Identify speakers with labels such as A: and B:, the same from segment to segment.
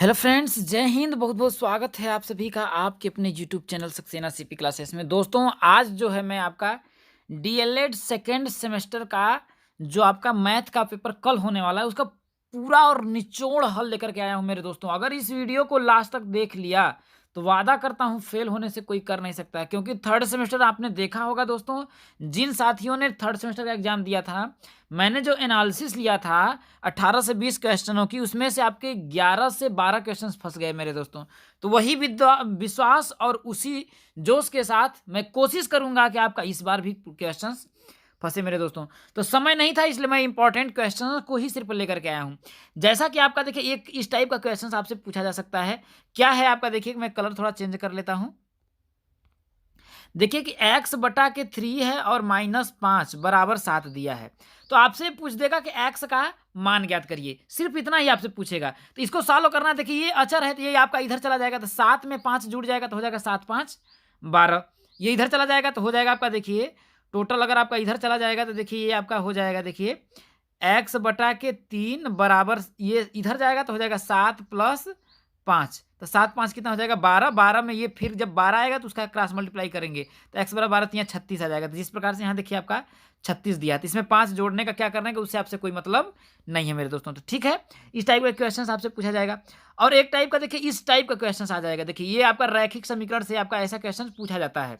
A: Hello friends, जय हिंद। बहुत बहुत स्वागत है आप सभी का आपके अपने YouTube channel Saxena CP classes में। दोस्तों, आज जो है मैं आपका डीएलएड सेकेंड सेमेस्टर का जो आपका मैथ का पेपर कल होने वाला है उसका पूरा और निचोड़ हल लेकर के आया हूं मेरे दोस्तों। अगर इस वीडियो को लास्ट तक देख लिया तो वादा करता हूं फेल होने से कोई कर नहीं सकता है, क्योंकि थर्ड सेमेस्टर आपने देखा होगा दोस्तों। जिन साथियों ने थर्ड सेमेस्टर का एग्जाम दिया था, मैंने जो एनालिसिस लिया था 18 से 20 क्वेश्चनों की, उसमें से आपके 11 से 12 क्वेश्चंस फंस गए मेरे दोस्तों। तो वही विश्वास और उसी जोश के साथ मैं कोशिश करूंगा कि आपका इस बार भी क्वेश्चंस फंसे मेरे दोस्तों। तो समय नहीं था, इसलिए मैं इंपॉर्टेंट क्वेश्चन को ही सिर्फ लेकर के आया हूं। जैसा कि आपका देखिए एक इस टाइप का क्वेश्चन आपसे पूछा जा सकता है। क्या है आपका, देखिए मैं कलर थोड़ा चेंज कर लेता हूं। देखिए कि x बटा के 3 है और -5 बराबर 7 दिया है। तो आपसे पूछ देगा कि x का मान ज्ञात करिए, सिर्फ इतना ही आपसे पूछेगा। तो इसको सॉल्व करना है। देखिए ये अचर है तो ये आपका इधर चला जाएगा, तो 7 में 5 जुड़ जाएगा तो हो जाएगा 7 5 12। ये इधर चला जाएगा तो हो जाएगा आपका, देखिए टोटल अगर आपका इधर चला जाएगा तो देखिए ये आपका हो जाएगा, देखिए x बटा के 3 बराबर, ये इधर जाएगा तो हो जाएगा 7 प्लस 5। तो 7 5 कितना हो जाएगा 12। 12 में ये फिर जब 12 आएगा तो उसका क्रॉस मल्टीप्लाई करेंगे तो x बराबर 12 तो यहाँ 36 आ जाएगा। तो जिस प्रकार से यहाँ देखिए आपका 36 दिया है, तो इसमें 5 जोड़ने का क्या करना है कि उससे आपसे कोई मतलब नहीं है मेरे दोस्तों। तो ठीक है, इस टाइप का क्वेश्चन आपसे पूछा जाएगा। और एक टाइप का देखिए इस टाइप का क्वेश्चन आ जाएगा। देखिए ये आपका रैखिक समीकरण से आपका ऐसा क्वेश्चन पूछा जाता है।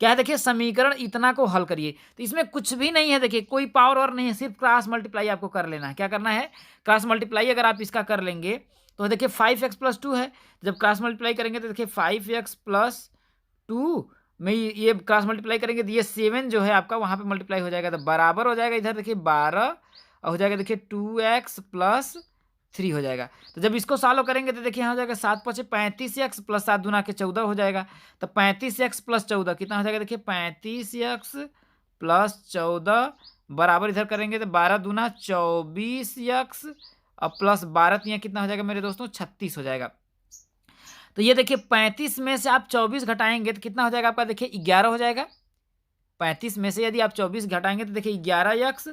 A: क्या है, देखिए समीकरण इतना को हल करिए। तो इसमें कुछ भी नहीं है, देखिए कोई पावर और नहीं है, सिर्फ क्रॉस मल्टीप्लाई आपको कर लेना है। क्या करना है, क्रॉस मल्टीप्लाई अगर आप इसका कर लेंगे तो देखिए 5x प्लस 2 है। जब क्रॉस मल्टीप्लाई करेंगे तो देखिए 5x प्लस 2 में ये क्रॉस मल्टीप्लाई करेंगे तो ये 7 जो है आपका वहाँ पे मल्टीप्लाई हो जाएगा, तो बराबर हो जाएगा इधर देखिए 12 और हो जाएगा देखिए 2x प्लस 3 हो जाएगा। तो जब इसको सॉल्व करेंगे तो देखिए यहाँ हो जाएगा 7 5 35x प्लस 7 दूना के 14 हो जाएगा। तो 35x प्लस 14 कितना हो जाएगा, देखिए 35x प्लस 14 बराबर इधर करेंगे तो 12 दूना 24x और प्लस 12 तो यहाँ कितना हो जाएगा मेरे दोस्तों 36 हो जाएगा। तो ये देखिए 35 में से आप 24 घटाएंगे तो कितना हो जाएगा आपका, देखिए 11 हो जाएगा। 35 में से यदि आप 24 घटाएंगे तो देखिए 11x।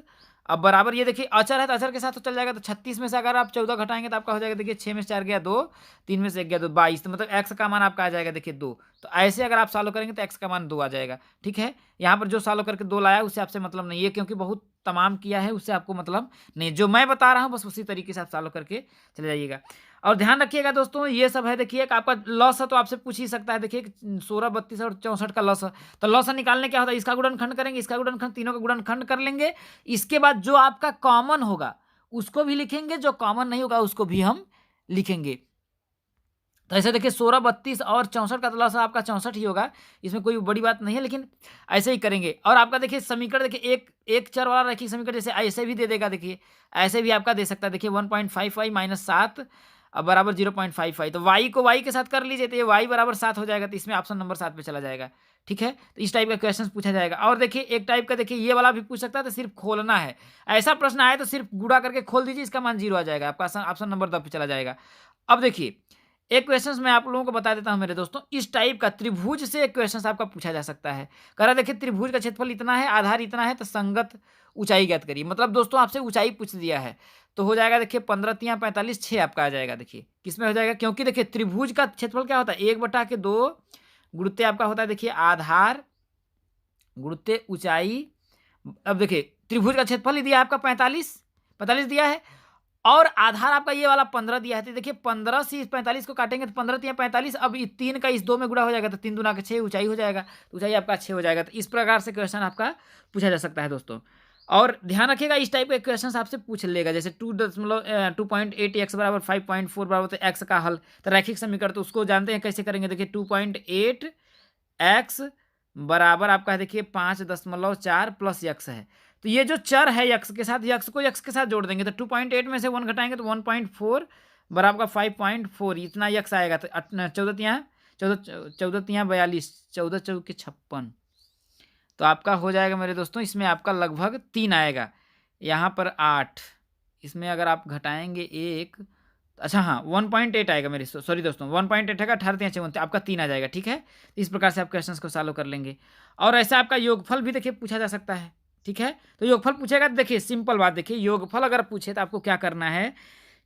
A: अब बराबर ये देखिए अचर है तो अचर के साथ तो चल जाएगा। तो 36 में से अगर आप 14 घटाएंगे तो आपका हो जाएगा, देखिए 6 में से 4 गया 2, 3 में से 1 गया 2, 22। तो मतलब x का मान आपका आ जाएगा देखिए 2। तो ऐसे अगर आप सॉल्व करेंगे तो x का मान 2 आ जाएगा। ठीक है, यहाँ पर जो सॉल्व करके 2 लाया उससे आपसे मतलब नहीं है, क्योंकि बहुत तमाम किया है उससे आपको मतलब नहीं। जो मैं बता रहा हूँ बस उसी तरीके से आप सॉल्व करके चले जाइएगा। और ध्यान रखिएगा दोस्तों, ये सब है देखिए आपका लॉस है तो आपसे पूछ ही सकता है। देखिए 16 32 और 64 का लॉस है, तो लॉस निकालने क्या होता है, इसका गुणनखंड करेंगे, इसका गुणनखंड, तीनों का गुणनखंड कर लेंगे। इसके बाद जो आपका कॉमन होगा उसको भी लिखेंगे, जो कॉमन नहीं होगा उसको भी हम लिखेंगे। तो ऐसे देखिए 16 32 और 64 का तो लॉस आपका 64 ही होगा, इसमें कोई बड़ी बात नहीं है, लेकिन ऐसे ही करेंगे। और आपका देखिए समीकरण देखिए एक एक चर वाला रखिए समीकरण, जैसे ऐसे भी दे देगा, देखिए ऐसे भी आपका दे सकता है। देखिए 1.55 माइनस 7 बराबर 0.55। तो y को y के साथ कर लीजिए तो ये y बराबर 7 हो जाएगा। तो इसमें ऑप्शन नंबर 7 पे चला जाएगा। ठीक है, तो इस टाइप का क्वेश्चन पूछा जाएगा। और देखिए एक टाइप का देखिए ये वाला भी पूछ सकता है, तो सिर्फ खोलना है। ऐसा प्रश्न आए तो सिर्फ गुणा करके खोल दीजिए, इसका मान 0 आ जाएगा, आपका ऑप्शन नंबर 10 पे चला जाएगा। अब देखिए एक क्वेश्चन मैं आप लोगों को बता देता हूं मेरे दोस्तों। इस टाइप का त्रिभुज से एक क्वेश्चन आपका पूछा जा सकता है। कह रहा देखिए त्रिभुज का क्षेत्रफल इतना है, आधार इतना है, तो संगत ऊंचाई ज्ञात करिए। मतलब दोस्तों आपसे ऊंचाई पूछ दिया है तो हो जाएगा देखिए 15 3 45 6 आपका आ जाएगा। देखिए किसमें हो जाएगा, क्योंकि देखिए त्रिभुज का क्षेत्रफल क्या होता है, 1/2 गुणित आपका होता है देखिए आधार गुणित ऊंचाई। अब देखिए त्रिभुज का क्षेत्रफल ही दिया आपका 45 दिया है, और आधार आपका ये वाला 15 दिया है। तो देखिए 15 से इस 45 को काटेंगे तो 15 3 45। अब 3 का इस 2 में गुणा हो जाएगा तो 3 दूना के 6 ऊंचाई हो जाएगा, तो ऊंचाई आपका 6 हो जाएगा। तो इस प्रकार से क्वेश्चन आपका पूछा जा सकता है दोस्तों। और ध्यान रखिएगा इस टाइप के क्वेश्चन आपसे पूछ लेगा, जैसे 2.8 x बराबर 5.4 बराबर, तो x का हल तो रैखिक समीकरण तो उसको जानते हैं कैसे करेंगे। देखिए 2.8 x बराबर आपका है देखिए 5.4 प्लस x है। तो ये जो चर है x के साथ, x को x के साथ जोड़ देंगे तो 2.8 में से 1 घटाएंगे तो 1.4 बराबर का 5.4, इतना x आएगा। तो 14 तियाँ 42, 14 चौके 56, तो आपका हो जाएगा मेरे दोस्तों। इसमें आपका लगभग 3 आएगा, यहाँ पर 8, इसमें अगर आप घटाएंगे 1, अच्छा हाँ 1.8 आएगा मेरे, सॉरी दोस्तों 1.8 आएगा, 18 3 54 आपका 3 आ जाएगा। ठीक है, इस प्रकार से आप क्वेश्चन को सॉल्व कर लेंगे। और ऐसा आपका योगफल भी देखिए पूछा जा सकता है। ठीक है, तो योगफल पूछेगा तो देखिए सिंपल बात, देखिए योगफल अगर पूछे तो आपको क्या करना है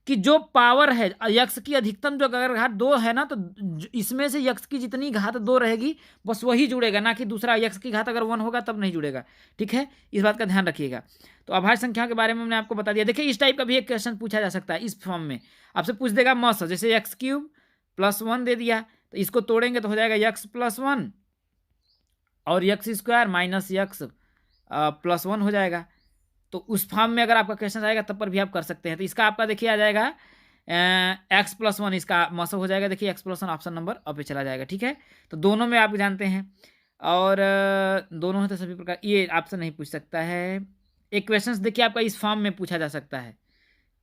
A: कि जो पावर है यक्स की अधिकतम जो अगर घात 2 है ना, तो इसमें से यक्स की जितनी घात 2 रहेगी बस वही जुड़ेगा, ना कि दूसरा यक्स की घात अगर 1 होगा तब नहीं जुड़ेगा। ठीक है, इस बात का ध्यान रखिएगा। तो अभाज्य संख्याओं के बारे में मैंने आपको बता दिया। देखिए इस टाइप का भी एक क्वेश्चन पूछा जा सकता है इस फॉर्म में। आपसे पूछ देगा मस, जैसे एक्स क्यूब प्लस 1 दे दिया, तो इसको तोड़ेंगे तो हो जाएगा यक्स प्लस 1 और x square minus x plus 1 हो जाएगा। तो उस फॉर्म में अगर आपका क्वेश्चन आएगा तब पर भी आप कर सकते हैं। तो इसका आपका देखिए आ जाएगा एक्स प्लस 1, इसका मसो हो जाएगा। देखिए एक्स प्लस 1 ऑप्शन नंबर अब पे चला जाएगा। ठीक है, तो दोनों में आप जानते हैं, और दोनों है तो सभी प्रकार ये आपसे नहीं पूछ सकता है। एक क्वेश्चन देखिए आपका इस फॉर्म में पूछा जा सकता है,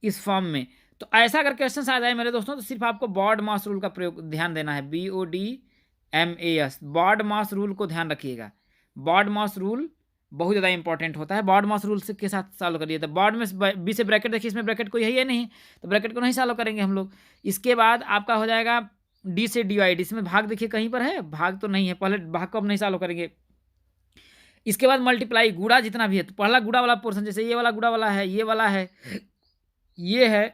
A: इस फॉर्म में। तो ऐसा अगर क्वेश्चन आ जाए मेरे दोस्तों, तो सिर्फ आपको बॉड मास रूल का प्रयोग ध्यान देना है, BODMAS, बॉड मास रूल को ध्यान रखिएगा। बॉड मास रूल बहुत ज़्यादा इंपॉर्टेंट होता है। बॉड मास रूल के साथ सॉल्व करिए। तो बॉड में बी से ब्रैकेट देखिए, इसमें ब्रैकेट कोई है ही नहीं, तो ब्रैकेट को नहीं सॉल्व करेंगे हम लोग। इसके बाद आपका हो जाएगा डी से डिवाइड, इसमें भाग देखिए कहीं पर है, भाग तो नहीं है, पहले भाग को हम नहीं सॉल्व करेंगे। इसके बाद मल्टीप्लाई, गुड़ा जितना भी है, तो पहला गुड़ा वाला पोर्सन, जैसे ये वाला गुड़ा वाला है, ये वाला है, ये है,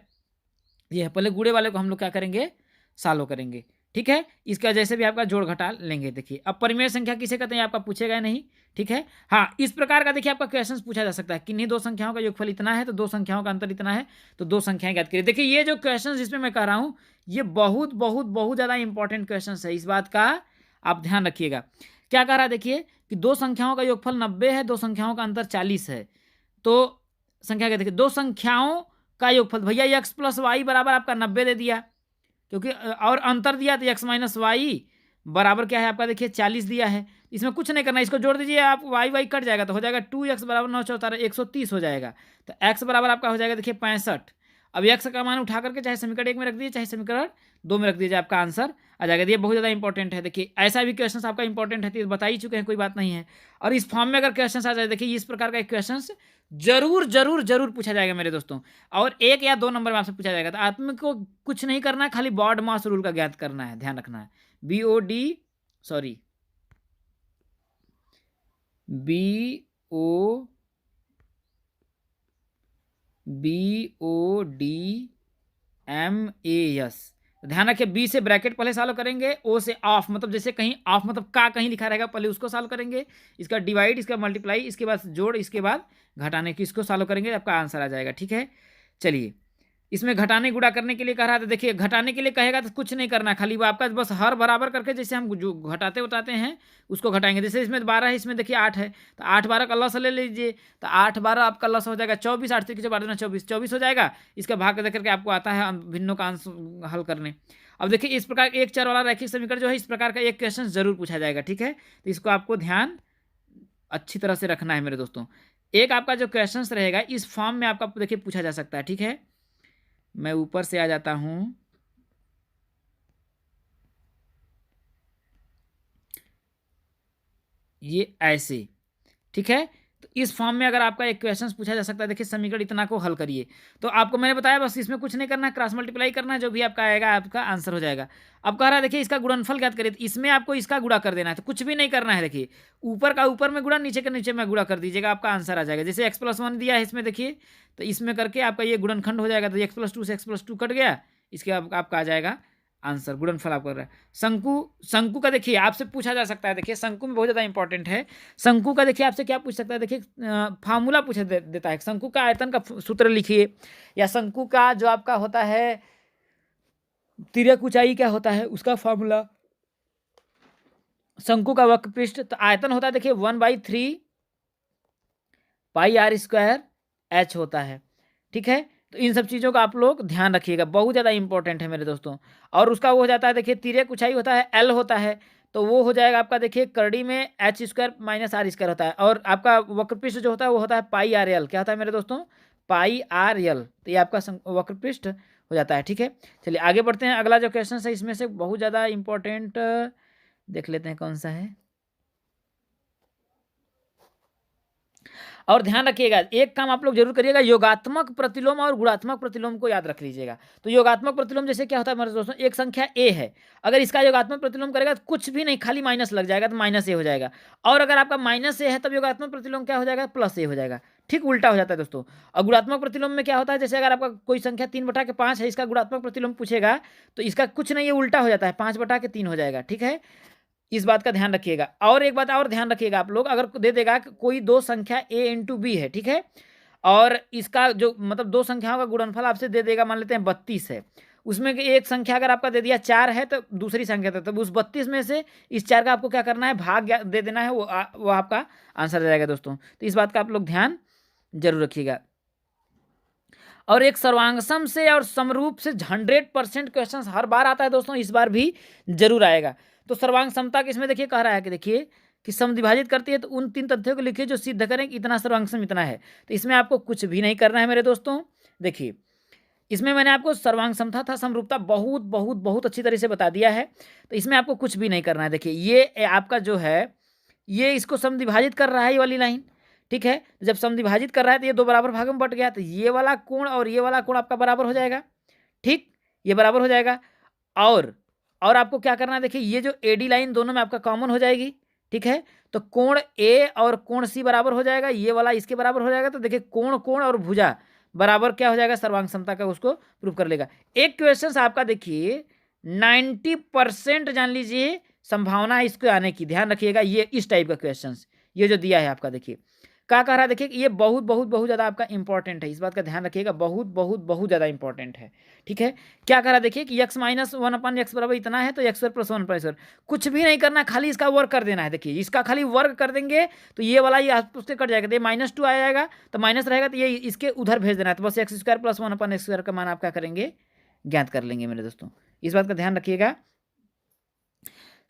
A: ये है, पहले गुड़े वाले को हम लोग क्या करेंगे, सॉल्व करेंगे। ठीक है, इसका जैसे भी आपका जोड़ घटा लेंगे। देखिए अब परिमेय संख्या किसे कहते हैं आपका पूछेगा नहीं। ठीक है, हाँ इस प्रकार का देखिए आपका क्वेश्चन पूछा जा सकता है, किन्हीं दो संख्याओं का योगफल इतना है तो दो संख्याओं का अंतर इतना है, तो दो संख्याएं ज्ञात करिए। देखिए ये जो क्वेश्चन जिसमें मैं कह रहा हूँ, ये बहुत बहुत बहुत ज़्यादा इंपॉर्टेंट क्वेश्चन है, इस बात का आप ध्यान रखिएगा। क्या कह रहा है देखिए कि दो संख्याओं का योगफल 90 है, दो संख्याओं का अंतर 40 है, तो संख्या क्या, देखिए दो संख्याओं का योगफल, भैया एक्स प्लस वाई बराबर आपका 90 दे दिया, क्योंकि और अंतर दिया तो एक्स माइनस वाई बराबर क्या है आपका, देखिए 40 दिया है। इसमें कुछ नहीं करना, इसको जोड़ दीजिए आप, वाई वाई कट जाएगा, तो हो जाएगा 2x बराबर 9 चौतारा 130 हो जाएगा। तो x बराबर आपका हो जाएगा देखिए 65। अब x का मान उठा करके चाहे समीकरण 1 में रख दीजिए, चाहे समीकरण 2 में रख दीजिए, आपका आंसर आ जाएगा। ये बहुत ज़्यादा इंपॉर्टेंट है। देखिए ऐसा भी क्वेश्चन आपका इंपॉर्टेंट है, तो बता ही चुके हैं, कोई बात नहीं है। और इस फॉर्म में अगर क्वेश्चन आ जाए, देखिए इस प्रकार का एक क्वेश्चन जरूर जरूर जरूर पूछा जाएगा मेरे दोस्तों, और 1 या 2 नंबर में आपसे पूछा जाएगा। तो आत्म को कुछ नहीं करना है, खाली बॉड मास रूल का ज्ञात करना है, ध्यान रखना है। BODMAS, ध्यान रखिए। बी से ब्रैकेट पहले सॉल्व करेंगे, ओ से ऑफ, मतलब जैसे कहीं ऑफ मतलब का कहीं लिखा रहेगा, पहले उसको सॉल्व करेंगे, इसका डिवाइड, इसका मल्टीप्लाई, इसके बाद जोड़, इसके बाद घटाने की, इसको सॉल्व करेंगे, आपका आंसर आ जाएगा। ठीक है, चलिए इसमें घटाने गुणा करने के लिए कह रहा था। देखिए घटाने के लिए कहेगा तो कुछ नहीं करना, खाली वो आपका बस हर बराबर करके, जैसे हम जो घटाते उठाते हैं उसको घटाएंगे। जैसे इसमें 12 है, इसमें देखिए 8 है, तो 8 12 का लॉस ले लीजिए, तो 8 12 आपका लॉस हो जाएगा 24, 8 से 12 24 24 हो जाएगा। इसका भाग देकर के आपको आता है भिन्नों का अंश हल करने। अब देखिए इस प्रकार एक चर वाला रैखिक समीकरण जो है, इस प्रकार का एक क्वेश्चन जरूर पूछा जाएगा। ठीक है, तो इसको आपको ध्यान अच्छी तरह से रखना है मेरे दोस्तों। एक आपका जो क्वेश्चन रहेगा इस फॉर्म में आपका देखिए पूछा जा सकता है। ठीक है, मैं ऊपर से आ जाता हूं, ये ऐसे। ठीक है, तो इस फॉर्म में अगर आपका एक क्वेश्चन पूछा जा सकता है, देखिए समीकरण इतना को हल करिए, तो आपको मैंने बताया बस इसमें कुछ नहीं करना है, क्रॉस मल्टीप्लाई करना है, जो भी आपका आएगा आपका आंसर हो जाएगा। अब कह रहा है देखिए इसका गुणनफल ज्ञात करिए, तो इसमें आपको इसका गुणा कर देना है, तो कुछ भी नहीं करना है। देखिए ऊपर का ऊपर में गुणा, नीचे का नीचे में गुणा कर दीजिएगा, आपका आंसर आ जाएगा। जैसे x प्लस 1 दिया है इसमें, देखिए तो इसमें करके आपका ये गुणनखंड हो जाएगा, तो x प्लस 2 से x प्लस 2 कट गया, इसके आपका आ जाएगा आंसर। गुणनफल आप कर रहा है। शंकु का देखिए आपसे पूछा जा सकता है, देखिए शंकु में बहुत ज़्यादा इंपॉर्टेंट है। शंकु का देखिए आपसे क्या पूछ सकता है, देखिए फार्मूला पूछ देता है, शंकु का आयतन का सूत्र लिखिए, या शंकु का जो आपका होता है तिर्यक ऊंचाई क्या होता है उसका फार्मूला, शंकु का वक्र पृष्ठ, तो आयतन होता है देखिए 1/3 पाई r स्क्वायर h होता है। ठीक है, तो इन सब चीज़ों का आप लोग ध्यान रखिएगा, बहुत ज़्यादा इंपॉर्टेंट है मेरे दोस्तों। और उसका वो हो जाता है देखिए तिर्यक ऊंचाई होता है l होता है, तो वो हो जाएगा आपका देखिए करड़ी में h square minus r square होता है, और आपका वक्र पृष्ठ जो होता है वो होता है पाई आर एल, क्या होता है मेरे दोस्तों, पाई आर एल, तो ये आपका वक्र पृष्ठ हो जाता है। ठीक है, चलिए आगे बढ़ते हैं। अगला जो क्वेश्चन है इसमें से बहुत ज़्यादा इंपॉर्टेंट देख लेते हैं कौन सा है। और ध्यान रखिएगा, एक काम आप लोग जरूर करिएगा, योगात्मक प्रतिलोम और गुणात्मक प्रतिलोम को याद रख लीजिएगा। तो योगात्मक प्रतिलोम जैसे क्या होता है मेरे दोस्तों, एक संख्या ए है, अगर इसका योगात्मक प्रतिलोम करेगा तो कुछ भी नहीं, खाली माइनस लग जाएगा तो माइनस ए हो जाएगा। और अगर आपका माइनस ए है तब योगात्मक प्रतिलोम क्या हो जाएगा, प्लस ए हो जाएगा। ठीक उल्टा हो जाता है दोस्तों। और गुणात्मक प्रतिलोम में क्या होता है, जैसे अगर आपका कोई संख्या 3/5 है, इसका गुणात्मक प्रतिलोम पूछेगा तो इसका कुछ नहीं, ये उल्टा हो जाता है, 5/3 हो जाएगा। ठीक है, इस बात का ध्यान रखिएगा। और एक बात और ध्यान रखिएगा आप लोग, अगर दे देगा कि कोई दो संख्या a इंटू बी है, ठीक है, और इसका जो मतलब दो संख्याओं का गुणनफल आपसे दे देगा, मान लेते हैं 32 है, उसमें कि एक संख्या अगर आपका दे दिया 4 है तो दूसरी संख्या तो उस 32 में से इस 4 का आपको क्या करना है, भाग दे देना है, वो आपका आंसर आ जाएगा दोस्तों। तो इस बात का आप लोग ध्यान जरूर रखिएगा। और एक सर्वांगसम से और समरूप से 100% क्वेश्चन हर बार आता है दोस्तों, इस बार भी जरूर आएगा। तो सर्वांग समता के इसमें देखिए कह रहा है कि देखिए कि समद्विभाजित करती है तो उन 3 तथ्यों को लिखिए जो सिद्ध करें कि इतना सर्वांगसम इतना है। तो इसमें आपको कुछ भी नहीं करना है मेरे दोस्तों। देखिए इसमें मैंने आपको सर्वांग समता था समरूपता बहुत बहुत बहुत अच्छी तरह से बता दिया है, तो इसमें आपको कुछ भी नहीं करना है। देखिए ये आपका जो है ये इसको समद्विभाजित कर रहा है, ये वाली लाइन, ठीक है। जब समद्विभाजित कर रहा है तो ये दो बराबर भाग में बट गया, तो ये वाला कोण और ये वाला कोण आपका बराबर हो जाएगा। ठीक, ये बराबर हो जाएगा। और आपको क्या करना है, देखिए ये जो एडी लाइन दोनों में आपका कॉमन हो जाएगी, ठीक है। तो कोण ए और कोण सी बराबर हो जाएगा, ये वाला इसके बराबर हो जाएगा। तो देखिए कोण कोण और भुजा बराबर क्या हो जाएगा, सर्वांग समता का, उसको प्रूव कर लेगा। एक क्वेश्चन आपका देखिए 90% जान लीजिए संभावना है इसको आने की, ध्यान रखिएगा। ये इस टाइप का क्वेश्चन ये जो दिया है आपका, देखिए क्या कह रहा है, देखिए ये बहुत बहुत बहुत ज़्यादा आपका इंपॉर्टेंट है, इस बात का ध्यान रखिएगा, बहुत बहुत बहुत ज़्यादा इंपॉर्टेंट है। ठीक है, क्या कह रहा है देखिए कि x - 1/x बराबर इतना है, तो x² + 1/2 कुछ भी नहीं करना, खाली इसका वर्क कर देना है। देखिए इसका खाली वर्क कर देंगे तो ये वाला ये उसके कट जाएगा, तो ये -2 आ जाएगा, तो माइनस रहेगा तो ये इसके उधर भेज देना है। तो बस x² + 1/x² का मान आप क्या करेंगे, ज्ञात कर लेंगे मेरे दोस्तों। इस बात का ध्यान रखिएगा।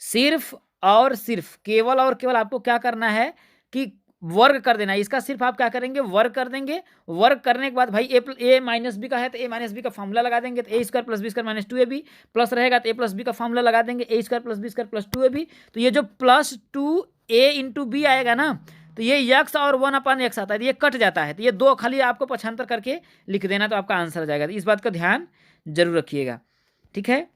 A: सिर्फ और सिर्फ केवल और केवल आपको क्या करना है कि वर्ग कर देना है, इसका सिर्फ आप क्या करेंगे, वर्ग कर देंगे। वर्ग करने के बाद भाई a माइनस बी का है तो a - b का फॉर्मूला लगा देंगे, तो a² + b² - 2ab प्लस रहेगा तो a + b का फॉर्मूला लगा देंगे, a² + b² + 2ab। तो ये जो +2a × b आएगा ना, तो ये x और 1/x आता है, तो ये कट जाता है, तो ये दो खाली आपको पक्षांतर करके लिख देना, तो आपका आंसर आ जाएगा। तो इस बात का ध्यान जरूर रखिएगा। ठीक है,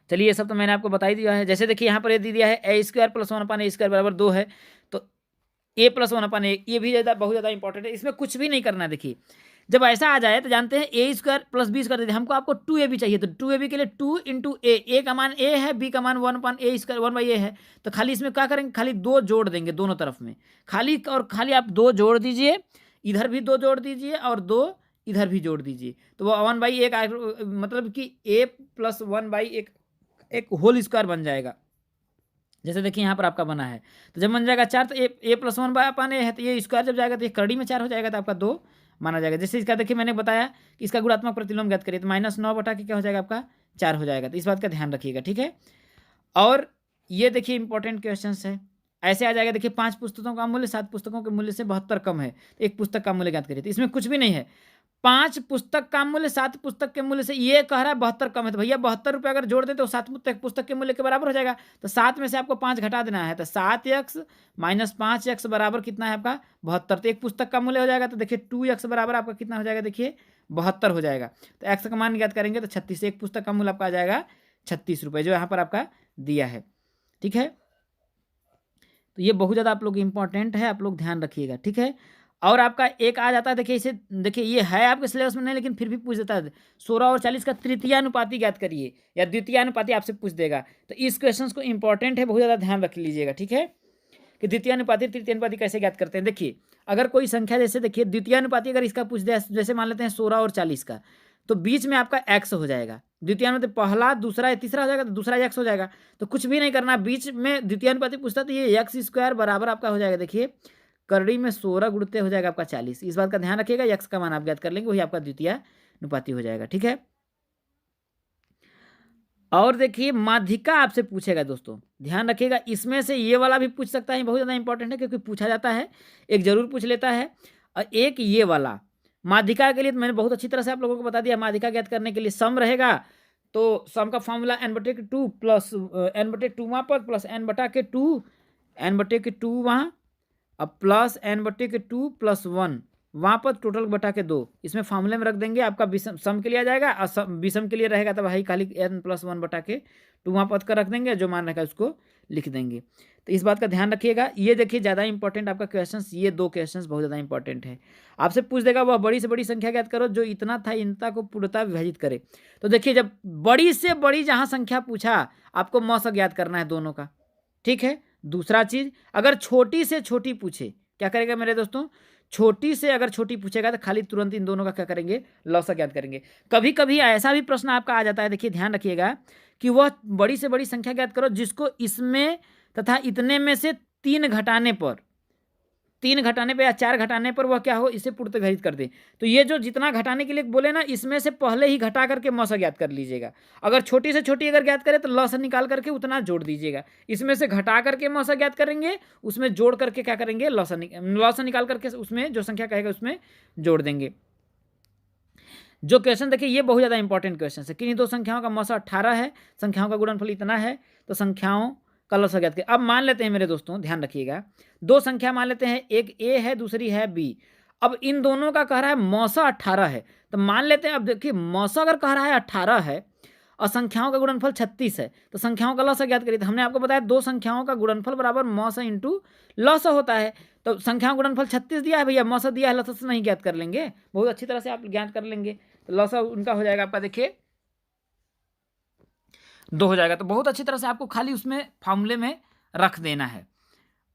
A: चलिए ये सब तो मैंने आपको बता ही दिया है। जैसे देखिए यहाँ पर ये दे दिया है a² + 1/a² बराबर 2 है, तो a + 1/a, ये भी बहुत ज़्यादा इंपॉर्टेंट है, इसमें कुछ भी नहीं करना है। देखिए जब ऐसा आ जाए तो जानते हैं a² + b² देते हैं, हमको आपको 2ab चाहिए, तो 2ab के लिए 2 × a का मान a है, b का मान 1/a है, तो खाली इसमें क्या करेंगे, खाली 2 जोड़ देंगे दोनों तरफ में, खाली आप 2 जोड़ दीजिए, इधर भी 2 जोड़ दीजिए और 2 इधर भी जोड़ दीजिए, तो वो 1/1 मतलब कि a + 1/1 एक होल स्क्वायर बन जाएगा। जैसे देखिए यहाँ पर आपका बना है, तो जब बन जाएगा 4 तो a + 1/a है, तो ये स्क्वायर जब जाएगा तो ये करड़ी में 4 हो जाएगा, तो आपका 2 माना जाएगा। जैसे इसका देखिए मैंने बताया कि इसका गुणात्मक प्रतिलोम ज्ञात करिए, तो -9 क्या हो जाएगा, आपका 4 हो जाएगा। तो इस बात का ध्यान रखिएगा। ठीक है, और ये देखिए इंपॉर्टेंट क्वेश्चन है, ऐसे आ जाएगा। देखिए 5 पुस्तकों का मूल्य 7 पुस्तकों के मूल्य से 72 कम है, तो एक पुस्तक का मूल्य ज्ञात करिए। तो इसमें कुछ भी नहीं है, 5 पुस्तक का मूल्य 7 पुस्तक के मूल्य से, ये कह रहा है 72 कम है, तो भैया 72 रुपये अगर जोड़ दे तो 7 पुस्तक के मूल्य के बराबर हो जाएगा। तो 7 में से आपको 5 घटा देना है, तो 7x - 5x बराबर कितना है आपका 72, तो एक पुस्तक का मूल्य हो जाएगा। तो देखिए 2x बराबर आपका कितना हो जाएगा, देखिए 72 हो जाएगा। तो x का मान ज्ञात करेंगे तो 36, एक पुस्तक का मूल्य आपका आ जाएगा 36 रुपये, जो यहाँ पर आपका दिया है। ठीक है, तो ये बहुत ज़्यादा आप लोग इंपॉर्टेंट है, आप लोग ध्यान रखिएगा। ठीक है, और आपका एक आ जाता है, देखिए इसे, देखिए ये है आपके सिलेबस में नहीं, लेकिन फिर भी पूछ देता है 16 और 40 का तृतीयानुपाती ज्ञात करिए, या द्वितीयानुपाती आपसे पूछ देगा। तो इस क्वेश्चन को इंपॉर्टेंट है, बहुत ज़्यादा ध्यान रख लीजिएगा। ठीक है, कि द्वितीयानुपाती तृतीयानुपाती कैसे ज्ञात करते हैं। देखिए अगर कोई संख्या, जैसे देखिए द्वितीयानुपाती अगर इसका पूछ दे, जैसे मान लेते हैं 16 और 40 का, तो बीच में आपका x हो जाएगा। द्वितीयानुपाती पहला दूसरा या तीसरा हो जाएगा, तो दूसरा x हो जाएगा। तो कुछ भी नहीं करना, बीच में द्वितीयानुपाती पूछता तो ये x² बराबर आपका हो जाएगा, देखिए करड़ी में 16 गुणते हो जाएगा आपका 40। इस बात का ध्यान रखिएगा, x का मान आप ज्ञात कर लेंगे, वही आपका द्वितीयानुपाती हो जाएगा। ठीक है, और देखिए माध्यिका आपसे पूछेगा दोस्तों, ध्यान रखिएगा, इसमें से ये वाला भी पूछ सकता है, बहुत ज़्यादा इंपॉर्टेंट है, क्योंकि पूछा जाता है, एक जरूर पूछ लेता है। और एक ये वाला माध्यिका के लिए तो मैंने बहुत अच्छी तरह से आप लोगों को बता दिया। माध्यिका ज्ञात करने के लिए सम रहेगा, तो सम का फॉर्मूला n/2 प्लस n/2 वहाँ पर प्लस n/2 n/2 वहाँ, अब प्लस एन बटे के 2 + 1 वहाँ पर टोटल बटा के 2 इसमें फॉर्मूले में रख देंगे, आपका विषम सम के लिए आ जाएगा और विषम के लिए रहेगा तो भाई खाली n + 1 बटा के 2 वहाँ पद कर रख देंगे, जो मान रहेगा उसको लिख देंगे। तो इस बात का ध्यान रखिएगा। ये देखिए ज़्यादा इंपॉर्टेंट आपका क्वेश्चंस, ये 2 क्वेश्चंस बहुत ज़्यादा इंपॉर्टेंट है। आपसे पूछ देगा वह बड़ी से बड़ी संख्या ज्ञात करो जो इतना था इनता को पूर्णतः विभाजित करे। तो देखिए जब बड़ी से बड़ी जहाँ संख्या पूछा आपको मौसा ज्ञात करना है दोनों का, ठीक है। दूसरा चीज, अगर छोटी से छोटी पूछे क्या करेगा मेरे दोस्तों, छोटी से अगर छोटी पूछेगा तो खाली तुरंत इन दोनों का क्या करेंगे, लौसा ज्ञात करेंगे। कभी कभी ऐसा भी प्रश्न आपका आ जाता है, देखिए ध्यान रखिएगा कि वह बड़ी से बड़ी संख्या ज्ञात करो जिसको इसमें तथा इतने में से 3 घटाने पर, 3 घटाने पर या 4 घटाने पर वह क्या हो, इसे पूर्णतः विभाजित कर दे। तो ये जो जितना घटाने के लिए बोले ना, इसमें से पहले ही घटा करके मौसा ज्ञात कर लीजिएगा। अगर छोटी से छोटी अगर ज्ञात करें तो लौसा निकाल करके उतना जोड़ दीजिएगा। इसमें से घटा करके मौसा ज्ञात करेंगे, उसमें जोड़ करके क्या करेंगे, लौसा निकाल करके उसमें जो संख्या कहेगा उसमें जोड़ देंगे। जो क्वेश्चन देखिए ये बहुत ज़्यादा इंपॉर्टेंट क्वेश्चन है। किन्हीं दो संख्याओं का मौसा 18 है, संख्याओं का गुणनफल इतना है, तो संख्याओं का लौसा ज्ञात करें। अब मान लेते हैं मेरे दोस्तों, ध्यान रखिएगा, दो संख्या मान लेते हैं, एक ए है दूसरी है बी। अब इन दोनों का कह रहा है मौसा 18 है, तो मान लेते हैं, अब देखिए मौसा अगर कह रहा है 18 है और संख्याओं का गुणनफल 36 है, तो संख्याओं का लौसा ज्ञात करिए। तो हमने आपको बताया दो संख्याओं का गुणनफल बराबर मौसा इंटू लौसा होता है। तो संख्याओं का गुणनफल 36 दिया है भैया, मौसा दिया है, लौसा से नहीं ज्ञात कर लेंगे, बहुत अच्छी तरह से आप ज्ञात कर लेंगे। तो लौसा उनका हो जाएगा आपका, देखिए 2 हो जाएगा। तो बहुत अच्छी तरह से आपको खाली उसमें फॉर्मूले में रख देना है।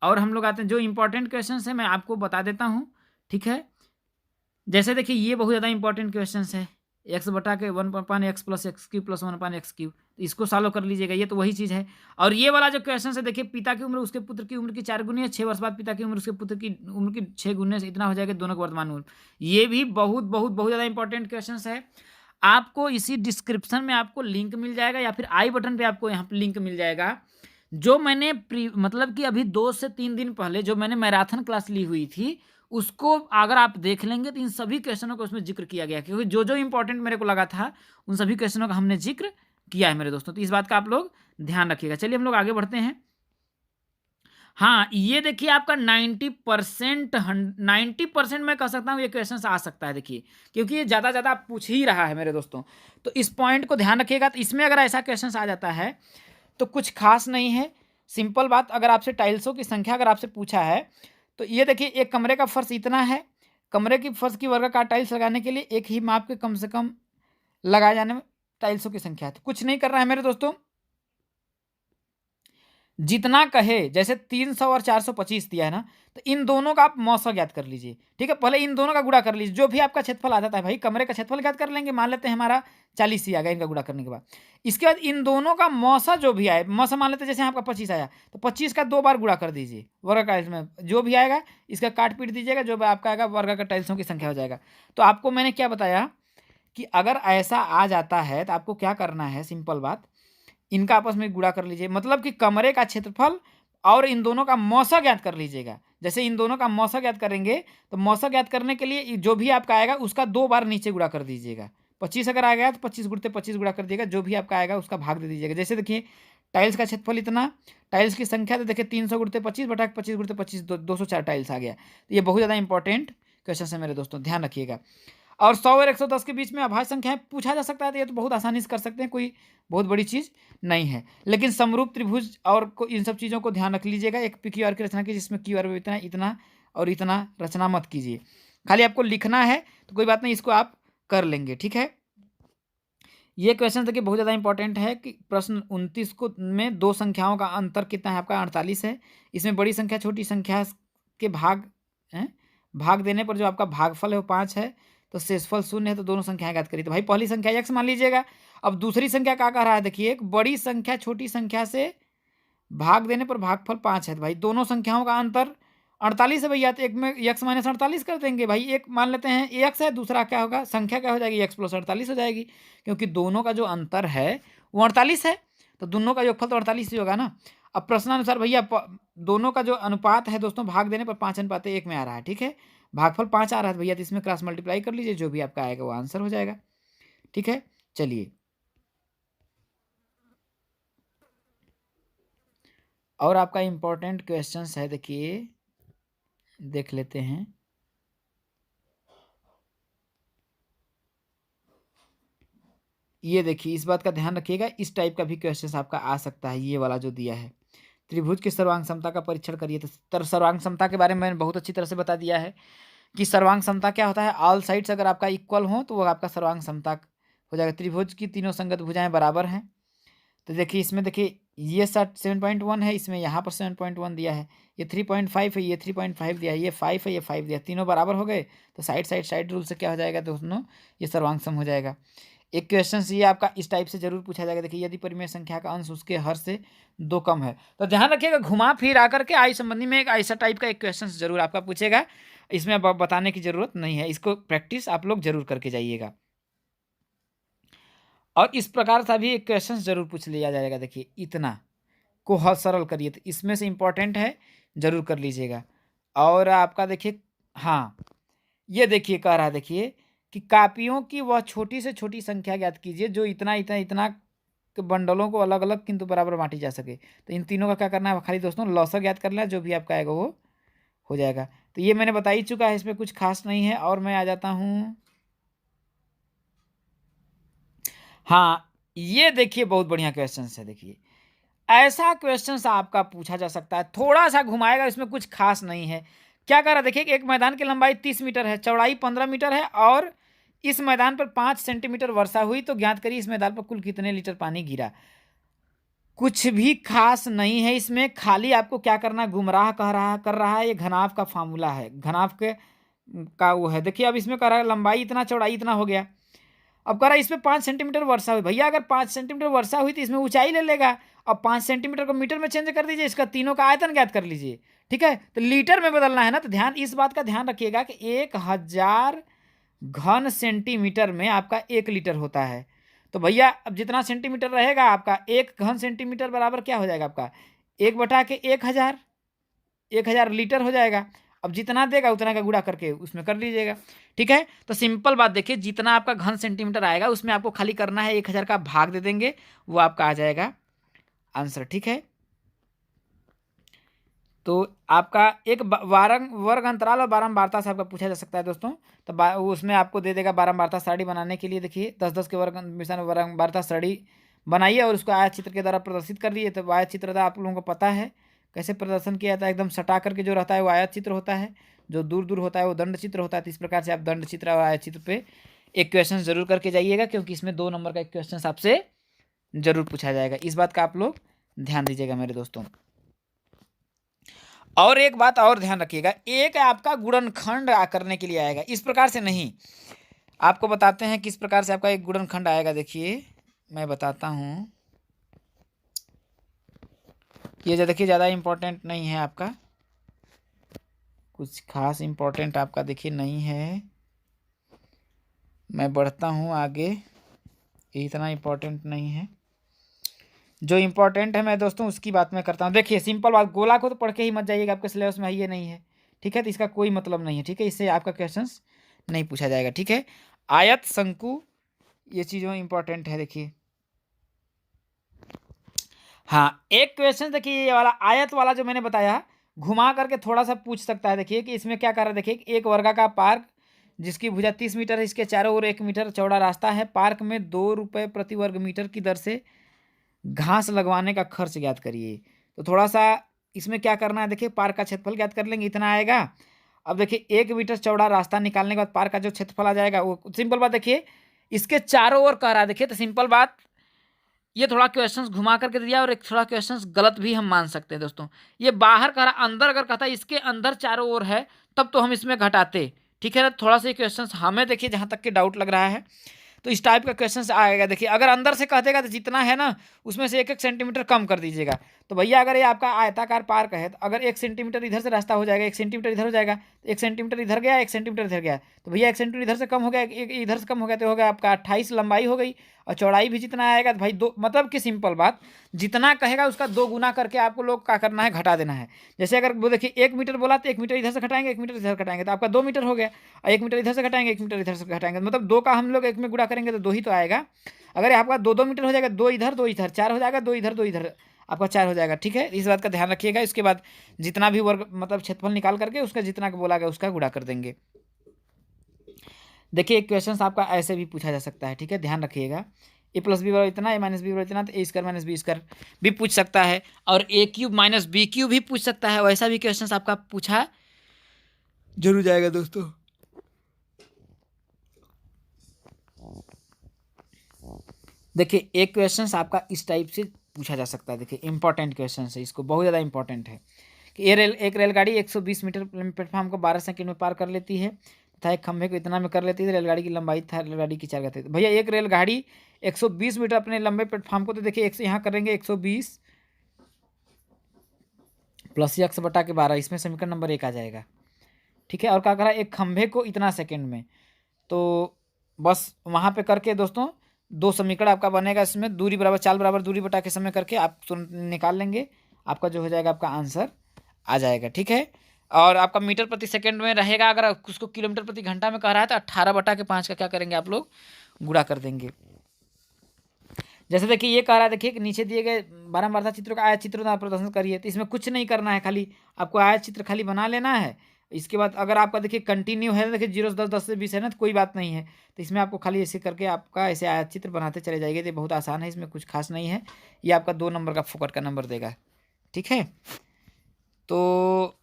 A: और हम लोग आते हैं जो इंपॉर्टेंट क्वेश्चन है मैं आपको बता देता हूँ, ठीक है। जैसे देखिए ये बहुत ज़्यादा इंपॉर्टेंट क्वेश्चन है, एक्स बटा के 1/x + x³ + 1/x³, इसको सॉल्व कर लीजिएगा, ये तो वही चीज़ है। और ये वाला जो क्वेश्चन है देखिए, पिता की उम्र उसके पुत्र की उम्र की 4 गुनी है, 6 वर्ष बाद पिता की उम्र उसके पुत्र की उम्र की 6 गुने से इतना हो जाएगा, दोनों की वर्तमान उम्र। ये भी बहुत बहुत बहुत ज़्यादा इंपॉर्टेंट क्वेश्चन है। आपको इसी डिस्क्रिप्शन में आपको लिंक मिल जाएगा या फिर आई बटन पे आपको यहाँ पे लिंक मिल जाएगा। जो मैंने मतलब कि अभी 2 से 3 दिन पहले जो मैंने मैराथन क्लास ली हुई थी, उसको अगर आप देख लेंगे तो इन सभी क्वेश्चनों को उसमें जिक्र किया गया, क्योंकि जो जो इंपॉर्टेंट मेरे को लगा था उन सभी क्वेश्चनों का हमने जिक्र किया है मेरे दोस्तों। तो इस बात का आप लोग ध्यान रखिएगा। चलिए हम लोग आगे बढ़ते हैं। हाँ, ये देखिए आपका 90% मैं कह सकता हूँ ये क्वेश्चन आ सकता है, देखिए क्योंकि ये ज़्यादा पूछ ही रहा है मेरे दोस्तों। तो इस पॉइंट को ध्यान रखिएगा। तो इसमें अगर ऐसा क्वेश्चन आ जाता है तो कुछ खास नहीं है, सिंपल बात। अगर आपसे टाइल्सों की संख्या अगर आपसे पूछा है, तो ये देखिए एक कमरे का फर्श इतना है, कमरे की फर्श की वर्गाकार टाइल्स लगाने के लिए एक ही माप के कम से कम लगाए जाने में टाइल्सों की संख्या है। तो कुछ नहीं करना है मेरे दोस्तों, जितना कहे, जैसे 300 और 425 दिया है ना, तो इन दोनों का आप मौसा ज्ञात कर लीजिए, ठीक है। पहले इन दोनों का गुणा कर लीजिए, जो भी आपका क्षेत्रफल आ जाता है भाई, कमरे का क्षेत्रफल ज्ञात कर लेंगे, मान लेते हैं हमारा 40 ही आ गया इनका गुणा करने के बाद। इसके बाद इन दोनों का मौसा जो भी आए, मौसा मान लेते हैं जैसे आपका 25 आया, तो 25 का 2 बार गुणा कर दीजिए, वर्ग का इसमें जो भी आएगा इसका काट पीट दीजिएगा, जो आपका आएगा वर्ग का टाइल्सों की संख्या हो जाएगा। तो आपको मैंने क्या बताया कि अगर ऐसा आ जाता है तो आपको क्या करना है, सिंपल बात, इनका आपस में गुणा कर लीजिए, मतलब कि कमरे का क्षेत्रफल और इन दोनों का मौसा ज्ञात कर लीजिएगा। जैसे इन दोनों का मौसा ज्ञात करेंगे, तो मौसा ज्ञात करने के लिए जो भी आपका आएगा उसका 2 बार नीचे गुणा कर दीजिएगा। 25 अगर आ गया तो 25 गुणते 25 गुणा कर दिएगा, जो भी आपका आएगा उसका भाग दे दीजिएगा। जैसे देखिए टाइल्स का क्षेत्रफल इतना, टाइल्स की संख्या तो देखिए 300 गुणते 25 बटा 25 गुणते 25 204 टाइल्स आ गया। तो ये बहुत ज़्यादा इंपॉर्टेंट क्वेश्चन है मेरे दोस्तों, ध्यान रखिएगा। और 100 और 110 के बीच में अभाज्य संख्याएं पूछा जा सकता है, तो ये तो बहुत आसानी से कर सकते हैं, कोई बहुत बड़ी चीज़ नहीं है। लेकिन समरूप त्रिभुज और इन सब चीज़ों को ध्यान रख लीजिएगा। एक PQR की रचना कीजिए जिसमें QR इतना इतना और इतना रचना मत कीजिए, खाली आपको लिखना है, तो कोई बात नहीं, इसको आप कर लेंगे, ठीक है। ये क्वेश्चन देखिए बहुत ज़्यादा इंपॉर्टेंट है कि प्रश्न 29 को में दो संख्याओं का अंतर कितना है आपका, 48 है। इसमें बड़ी संख्या छोटी संख्या के भाग देने पर जो आपका भागफल है वो 5 है, तो शेषफल 0 है, तो दोनों संख्याएं ज्ञात करिए। तो भाई पहली संख्या x मान लीजिएगा। अब दूसरी संख्या क्या कह रहा है, देखिए एक बड़ी संख्या छोटी संख्या से भाग देने पर भागफल 5 है, तो भाई दोनों संख्याओं का अंतर 48 है भैया, तो एक में x - 48 कर देंगे भाई। एक मान लेते हैं x है, दूसरा क्या होगा, संख्या क्या हो जाएगी, x + 48 हो जाएगी, क्योंकि दोनों का जो अंतर है वो 48 है, तो दोनों का योगफल तो 48 ही होगा ना। अब प्रश्नानुसार भैया दोनों का जो अनुपात है दोस्तों, भाग देने पर 5:1 में आ रहा है, ठीक है। भागफल 5 आ रहा है भैया, तो इसमें क्रॉस मल्टीप्लाई कर लीजिए, जो भी आपका आएगा वो आंसर हो जाएगा, ठीक है। चलिए और आपका इंपॉर्टेंट क्वेश्चन है, देखिए देख लेते हैं। ये देखिए, इस बात का ध्यान रखिएगा, इस टाइप का भी क्वेश्चन आपका आ सकता है, ये वाला जो दिया है। त्रिभुज की सर्वांग समता का परीक्षण करिए। तो सर्वांग समता के बारे में मैंने बहुत अच्छी तरह से बता दिया है कि सर्वांग समता क्या होता है। ऑल साइड्स अगर आपका इक्वल हो तो वो आपका सर्वांग समता हो जाएगा। त्रिभुज की तीनों संगत भुजाएं बराबर हैं। तो देखिए इसमें, देखिए ये 7.1 है, इसमें यहाँ पर 7.1 दिया है, ये 3.5 है, ये 3.5 दिया है, ये 5 है, ये 5 दिया है, तीनों बराबर हो गए। तो साइड रूल से क्या हो जाएगा दोस्तों, ये सर्वांग सम हो जाएगा। एक क्वेश्चन ये आपका इस टाइप से जरूर पूछा जाएगा। देखिए, यदि परिमेय संख्या का अंश उसके हर से 2 कम है, तो ध्यान रखिएगा, घुमा फिर आकर के आई संबंधी में एक ऐसा टाइप का एक क्वेश्चन जरूर आपका पूछेगा। इसमें अब बताने की जरूरत नहीं है, इसको प्रैक्टिस आप लोग जरूर करके जाइएगा। और इस प्रकार से भी एक क्वेश्चन जरूर पूछ लिया जाएगा। देखिए, इतना को हल सरल करिए, तो इसमें से इंपॉर्टेंट है, जरूर कर लीजिएगा। और आपका देखिए, हाँ, ये देखिए कह रहा है, देखिए कि कापियों की वह छोटी से छोटी संख्या ज्ञात कीजिए जो इतना इतना इतना के बंडलों को अलग अलग किंतु बराबर बांटी जा सके। तो इन तीनों का क्या करना है, खाली दोस्तों लॉसर ज्ञात करना है, जो भी आपका आएगा वो हो जाएगा। तो ये मैंने बता ही चुका है, इसमें कुछ खास नहीं है। और मैं आ जाता हूँ, हाँ, ये देखिए बहुत बढ़िया क्वेश्चन है। देखिए, ऐसा क्वेश्चन आपका पूछा जा सकता है, थोड़ा सा घुमाएगा, इसमें कुछ खास नहीं है। क्या कर रहा है, देखिए एक मैदान की लंबाई 30 मीटर है, चौड़ाई 15 मीटर है, और इस मैदान पर 5 सेंटीमीटर वर्षा हुई, तो ज्ञात करिए इस मैदान पर कुल कितने लीटर पानी गिरा। कुछ भी खास नहीं है इसमें, खाली आपको क्या करना, गुमराह कर रहा है। ये घनाभ का फार्मूला है, घनाभ के का वो है। देखिए अब इसमें कह रहा है लंबाई इतना, चौड़ाई इतना हो गया। अब कह रहा है इसमें 5 सेंटीमीटर वर्षा हुई। भैया अगर 5 सेंटीमीटर वर्षा हुई तो इसमें ऊंचाई ले लेगा। अब 5 सेंटीमीटर को मीटर में चेंज कर दीजिए, इसका तीनों का आयतन ज्ञात कर लीजिए। ठीक है, तो लीटर में बदलना है ना, तो ध्यान इस बात का ध्यान रखिएगा कि 1000 घन सेंटीमीटर में आपका 1 लीटर होता है। तो भैया अब जितना सेंटीमीटर रहेगा आपका, 1 घन सेंटीमीटर बराबर क्या हो जाएगा आपका, 1/1000, 1000 लीटर हो जाएगा। अब जितना देगा उतना का गुणा करके उसमें कर लीजिएगा। ठीक है, तो सिंपल बात देखिए, जितना आपका घन सेंटीमीटर आएगा उसमें आपको खाली करना है 1000 का भाग दे देंगे, वो आपका आ जाएगा आंसर। ठीक है, तो आपका एक वर्ग अंतराल और बारंबारता से आपका पूछा जा सकता है दोस्तों। तो उसमें आपको दे देगा बारंबारता सारणी बनाने के लिए। देखिए 10-10 के वर्ग बारंबारता सारणी बनाइए और उसको आयत चित्र के द्वारा प्रदर्शित कर दिए। तो आयत चित्र आप लोगों को पता है कैसे प्रदर्शन किया जाता है, एकदम सटा करके जो रहता है वो आयत चित्र होता है, जो दूर दूर होता है वो दंड चित्र होता है। तो इस प्रकार से आप दंड चित्र और आयत चित्र पे एक क्वेश्चन जरूर करके जाइएगा, क्योंकि इसमें 2 नंबर का एक क्वेश्चन आपसे जरूर पूछा जाएगा। इस बात का आप लोग ध्यान दीजिएगा मेरे दोस्तों। और एक बात और ध्यान रखिएगा, एक आपका गुणनखंड करने के लिए आएगा, इस प्रकार से नहीं। आपको बताते हैं किस प्रकार से आपका एक गुणनखंड आएगा। देखिए मैं बताता हूँ, ये जो देखिए ज़्यादा इम्पोर्टेंट नहीं है आपका, कुछ खास इम्पोर्टेंट आपका देखिए नहीं है। मैं बढ़ता हूँ आगे, इतना इम्पोर्टेंट नहीं है। जो इम्पोर्टेंट है मैं दोस्तों उसकी बात मैं करता हूँ। देखिए सिंपल बात, गोला को तो पढ़ के ही मत जाइएगा, आपके सिलेबस में ये नहीं है। ठीक है, तो इसका कोई मतलब नहीं है। ठीक है, इससे आपका क्वेश्चन नहीं पूछा जाएगा। ठीक है, आयत, शंकु, ये चीज़ों इंपॉर्टेंट है। देखिए हाँ, एक क्वेश्चन देखिए ये वाला आयत वाला जो मैंने बताया, घुमा करके थोड़ा सा पूछ सकता है। देखिए कि इसमें क्या कर रहा है, देखिए एक वर्गाकार पार्क जिसकी भुजा 30 मीटर है, इसके चारों ओर 1 मीटर चौड़ा रास्ता है, पार्क में 2 रुपये प्रति वर्ग मीटर की दर से घास लगवाने का खर्च ज्ञात करिए। तो थोड़ा सा इसमें क्या करना है, देखिए पार्क का क्षेत्रफल ज्ञात कर लेंगे, इतना आएगा। अब देखिए 1 मीटर चौड़ा रास्ता निकालने के बाद पार्क का जो क्षेत्रफल आ जाएगा वो सिंपल बात। देखिए इसके चारों ओर कह रहा है, देखिए तो सिंपल बात, ये थोड़ा क्वेश्चंस घुमा करके दिया और एक थोड़ा क्वेश्चंस गलत भी हम मान सकते हैं दोस्तों। ये बाहर कह रहा, अंदर अगर कहता इसके अंदर चारों ओर है तब तो हम इसमें घटाते। ठीक है ना, थोड़ा सा क्वेश्चंस हमें देखिए जहाँ तक के डाउट लग रहा है तो इस टाइप का क्वेश्चन आएगा। देखिए अगर अंदर से कह देगा तो जितना है ना उसमें से 1-1 सेंटीमीटर कम कर दीजिएगा। तो भैया अगर ये आपका आयताकार पार्क है तो अगर 1 सेंटीमीटर इधर से रास्ता हो जाएगा, 1 सेंटीमीटर इधर हो जाएगा, तो 1 सेंटीमीटर इधर गया, 1 सेंटीमीटर इधर गया, तो भैया 1 सेंटीमीटर इधर से कम हो गया, एक इधर से कम हो गया, तो हो गया आपका 28 लंबाई हो गई, और चौड़ाई भी जितना आएगा तो भाई 2, मतलब कि सिंपल बात, जितना कहेगा उसका 2 गुना करके आपको लोग क्या करना है, घटा देना है। जैसे अगर वो देखिए 1 मीटर बोला तो 1 मीटर इधर से घटाएंगे, 1 मीटर इधर घटाएंगे, तो आपका 2 मीटर हो गया, और 1 मीटर इधर से घटाएंगे, 1 मीटर इधर से घटाएंगे, मतलब 2 का हम लोग 1 में गुणा करेंगे तो 2 ही तो आएगा। अगर आपका 2-2 मीटर हो जाएगा, 2 इधर 2 इधर, 4 हो जाएगा, 2 इधर 2 इधर, आपका 4 हो जाएगा। ठीक है, इस बात का ध्यान रखिएगा। इसके बाद जितना भी वर्ग मतलब क्षेत्रफल निकाल करके उसका जितना बोला गया उसका गुणा कर देंगे। देखिए एक क्वेश्चन आपका ऐसे भी पूछा जा सकता है। ठीक है, ध्यान रखिएगा। ए प्लस बी बराबर इतना, ए माइनस बी बराबर इतना, तो ए स्क्वायर माइनस बी स्क्वायर भी पूछ सकता है, और ए क्यूब माइनस बी क्यूब भी पूछ सकता है। वैसा भी क्वेश्चन आपका पूछा जरूर जाएगा दोस्तों। देखिए एक क्वेश्चन आपका इस टाइप से पूछा जा सकता है। देखिए इंपॉर्टेंट क्वेश्चन है, इसको बहुत ज़्यादा इंपॉर्टेंट है कि एक रेलगाड़ी 120 मीटर प्लेटफॉर्म को 12 सेकंड में पार कर लेती है तथा एक खंभे को इतना में कर लेती है। रेलगाड़ी की लंबाई था रेलगाड़ी की 4 गति। भैया एक रेलगाड़ी 120 मीटर अपने लंबे प्लेटफॉर्म को, तो देखिए एक से यहाँ करेंगे 120 प्लस यक्स बटा के 12, इसमें समीकरण नंबर 1 आ जाएगा। ठीक है, और क्या करा, एक खंभे को इतना सेकेंड में, तो बस वहाँ पे करके दोस्तों 2 समीकरण आपका बनेगा। इसमें दूरी बराबर चाल बराबर दूरी बटा के समय करके आप तुरंत निकाल लेंगे, आपका जो हो जाएगा आपका आंसर आ जाएगा। ठीक है, और आपका मीटर प्रति सेकंड में रहेगा। अगर उसको किलोमीटर प्रति घंटा में कह रहा है तो 18 बटा के 5 का क्या करेंगे आप लोग, गुणा कर देंगे। जैसे देखिए ये कह रहा है, देखिए कि नीचे दिए गए बारंबारता चित्रों का आयत चित्रों का प्रदर्शन करिए। तो इसमें कुछ नहीं करना है, खाली आपको आयत चित्र खाली बना लेना है। इसके बाद अगर आपका देखिए कंटिन्यू है, देखिए 0 से 10, 10 से 20 है ना, तो कोई बात नहीं है। तो इसमें आपको खाली ऐसे करके आपका ऐसे आयत चित्र बनाते चले जाएंगे। तो बहुत आसान है, इसमें कुछ खास नहीं है। ये आपका 2 नंबर का फोकट का नंबर देगा। ठीक है, तो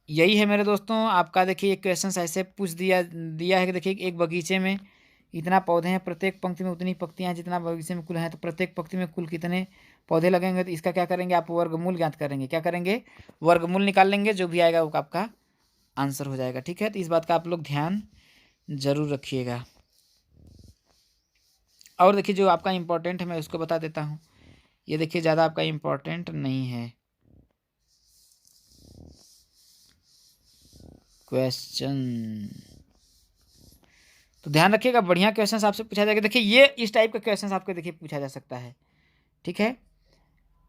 A: यही है मेरे दोस्तों आपका। देखिए एक क्वेश्चन ऐसे पूछ दिया है कि देखिए एक बगीचे में इतना पौधे हैं, प्रत्येक पंक्ति में उतनी पत्तियां हैं जितना बगीचे में कुल है, तो प्रत्येक पंक्ति में कुल कितने पौधे लगेंगे। तो इसका क्या करेंगे आप, वर्गमूल ज्ञात करेंगे। क्या करेंगे, वर्गमूल निकाल लेंगे, जो भी आएगा वो आपका आंसर हो जाएगा। ठीक है, तो इस बात का आप लोग ध्यान जरूर रखिएगा। और देखिए जो आपका इम्पोर्टेंट है मैं उसको बता देता हूँ। ये देखिए ज़्यादा आपका इम्पोर्टेंट नहीं है क्वेश्चन, तो ध्यान रखिएगा। बढ़िया क्वेश्चन आपसे पूछा जाएगा। देखिए ये इस टाइप का क्वेश्चन आपको देखिए पूछा जा सकता है। ठीक है,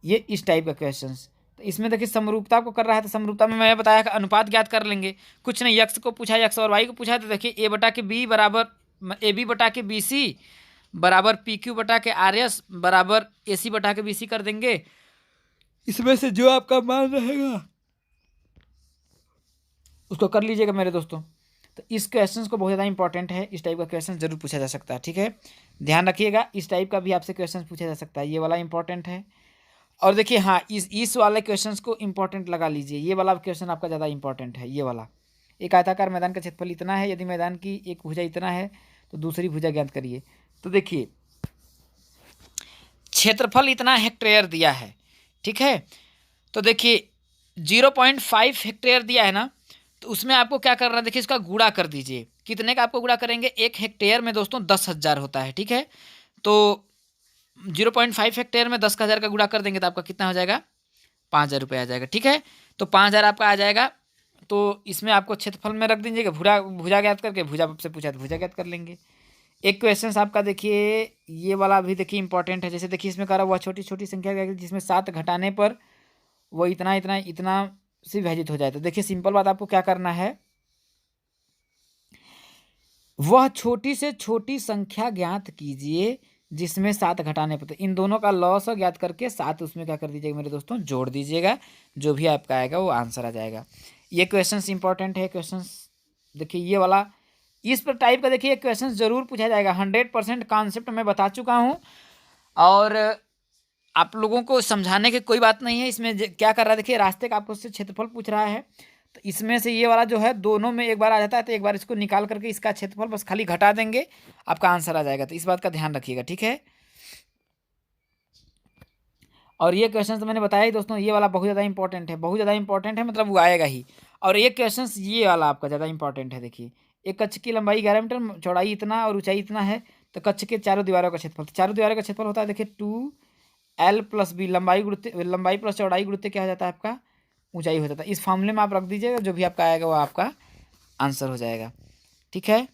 A: ये इस टाइप का क्वेश्चन। तो इसमें देखिए समरूपता को कर रहा है, तो समरूपता में मैं बताया कि अनुपात ज्ञात कर लेंगे। कुछ नहीं, यक्स को पूछा, यक्स और वाई को पूछा, तो देखिए ए बटा के बी बराबर ए बी बटा के बी सी बराबर पी क्यू बटा के आर एस बराबर ए सी बटा के बी सी कर देंगे। इसमें से जो आपका मान रहेगा उसको कर लीजिएगा मेरे दोस्तों। तो इस क्वेश्चन को बहुत ज़्यादा इंपॉर्टेंट है, इस टाइप का क्वेश्चन जरूर पूछा जा सकता है। ठीक है, ध्यान रखिएगा, इस टाइप का भी आपसे क्वेश्चन पूछा जा सकता है। ये वाला इंपॉर्टेंट है। और देखिए हाँ, इस वाले क्वेश्चन को इंपॉर्टेंट लगा लीजिए। ये वाला क्वेश्चन आपका ज़्यादा इंपॉर्टेंट है। ये वाला, एक आयताकार मैदान का क्षेत्रफल इतना है, यदि मैदान की एक भुजा इतना है तो दूसरी भुजा ज्ञात करिए। तो देखिए क्षेत्रफल इतना हेक्टेयर दिया है। ठीक है, तो देखिए 0.5 हेक्टेयर दिया है ना, तो उसमें आपको क्या करना है, देखिए इसका गुणा कर दीजिए। कितने का आपको गुणा करेंगे, 1 हेक्टेयर में दोस्तों 10,000 होता है। ठीक है, तो 0.5 हेक्टेयर में 10,000 का गुणा कर देंगे तो आपका कितना हो जाएगा, 5,000 रुपये आ जाएगा। ठीक है, तो 5,000 आपका आ जाएगा। तो इसमें आपको क्षेत्रफल में रख दीजिएगा, भुजा ज्ञात करके, भुजा से पूछा तो भुजा ज्ञात कर लेंगे। एक क्वेश्चन आपका देखिए ये वाला भी देखिए इंपॉर्टेंट है। जैसे देखिए इसमें कह रहा है वह छोटी छोटी संख्या जिसमें 7 घटाने पर वो इतना इतना इतना से विभाजित हो जाए। तो देखिए सिंपल बात आपको क्या करना है, वह छोटी से छोटी संख्या ज्ञात कीजिए जिसमें 7 घटाने पर, तो इन दोनों का लॉस ज्ञात करके 7 उसमें क्या कर दीजिएगा मेरे दोस्तों, जोड़ दीजिएगा। जो भी आपका आएगा वो आंसर आ जाएगा। ये क्वेश्चन इंपॉर्टेंट है। क्वेश्चन देखिए ये वाला इस पर टाइप का देखिए क्वेश्चन जरूर पूछा जाएगा। 100% कॉन्सेप्ट मैं बता चुका हूँ और आप लोगों को समझाने की कोई बात नहीं है। इसमें क्या कर रहा है, देखिए रास्ते का आपको उससे क्षेत्रफल पूछ रहा है, तो इसमें से ये वाला जो है दोनों में एक बार आ जाता है, तो एक बार इसको निकाल करके इसका क्षेत्रफल बस खाली घटा देंगे, आपका आंसर आ जाएगा। तो इस बात का ध्यान रखिएगा। ठीक है, और ये क्वेश्चन तो मैंने बताया ही दोस्तों, ये वाला बहुत ज़्यादा इंपॉर्टेंट है, बहुत ज़्यादा इंपॉर्टेंट है, मतलब वो आएगा ही। और एक क्वेश्चन ये वाला आपका ज़्यादा इंपॉर्टेंट है। देखिए एक कक्ष की लंबाई 11 मीटर, चौड़ाई इतना और ऊंचाई इतना है, तो कक्ष के चारों दीवारों का क्षेत्रफल, तो चारों दीवारों का क्षेत्रफल होता है देखिए 2L + B, लंबाई प्लस चौड़ाई गुणित क्या हो जाता है आपका, ऊंचाई हो जाता है। इस फॉर्मूले में आप रख दीजिएगा, जो भी आपका आएगा वो आपका आंसर हो जाएगा। ठीक है,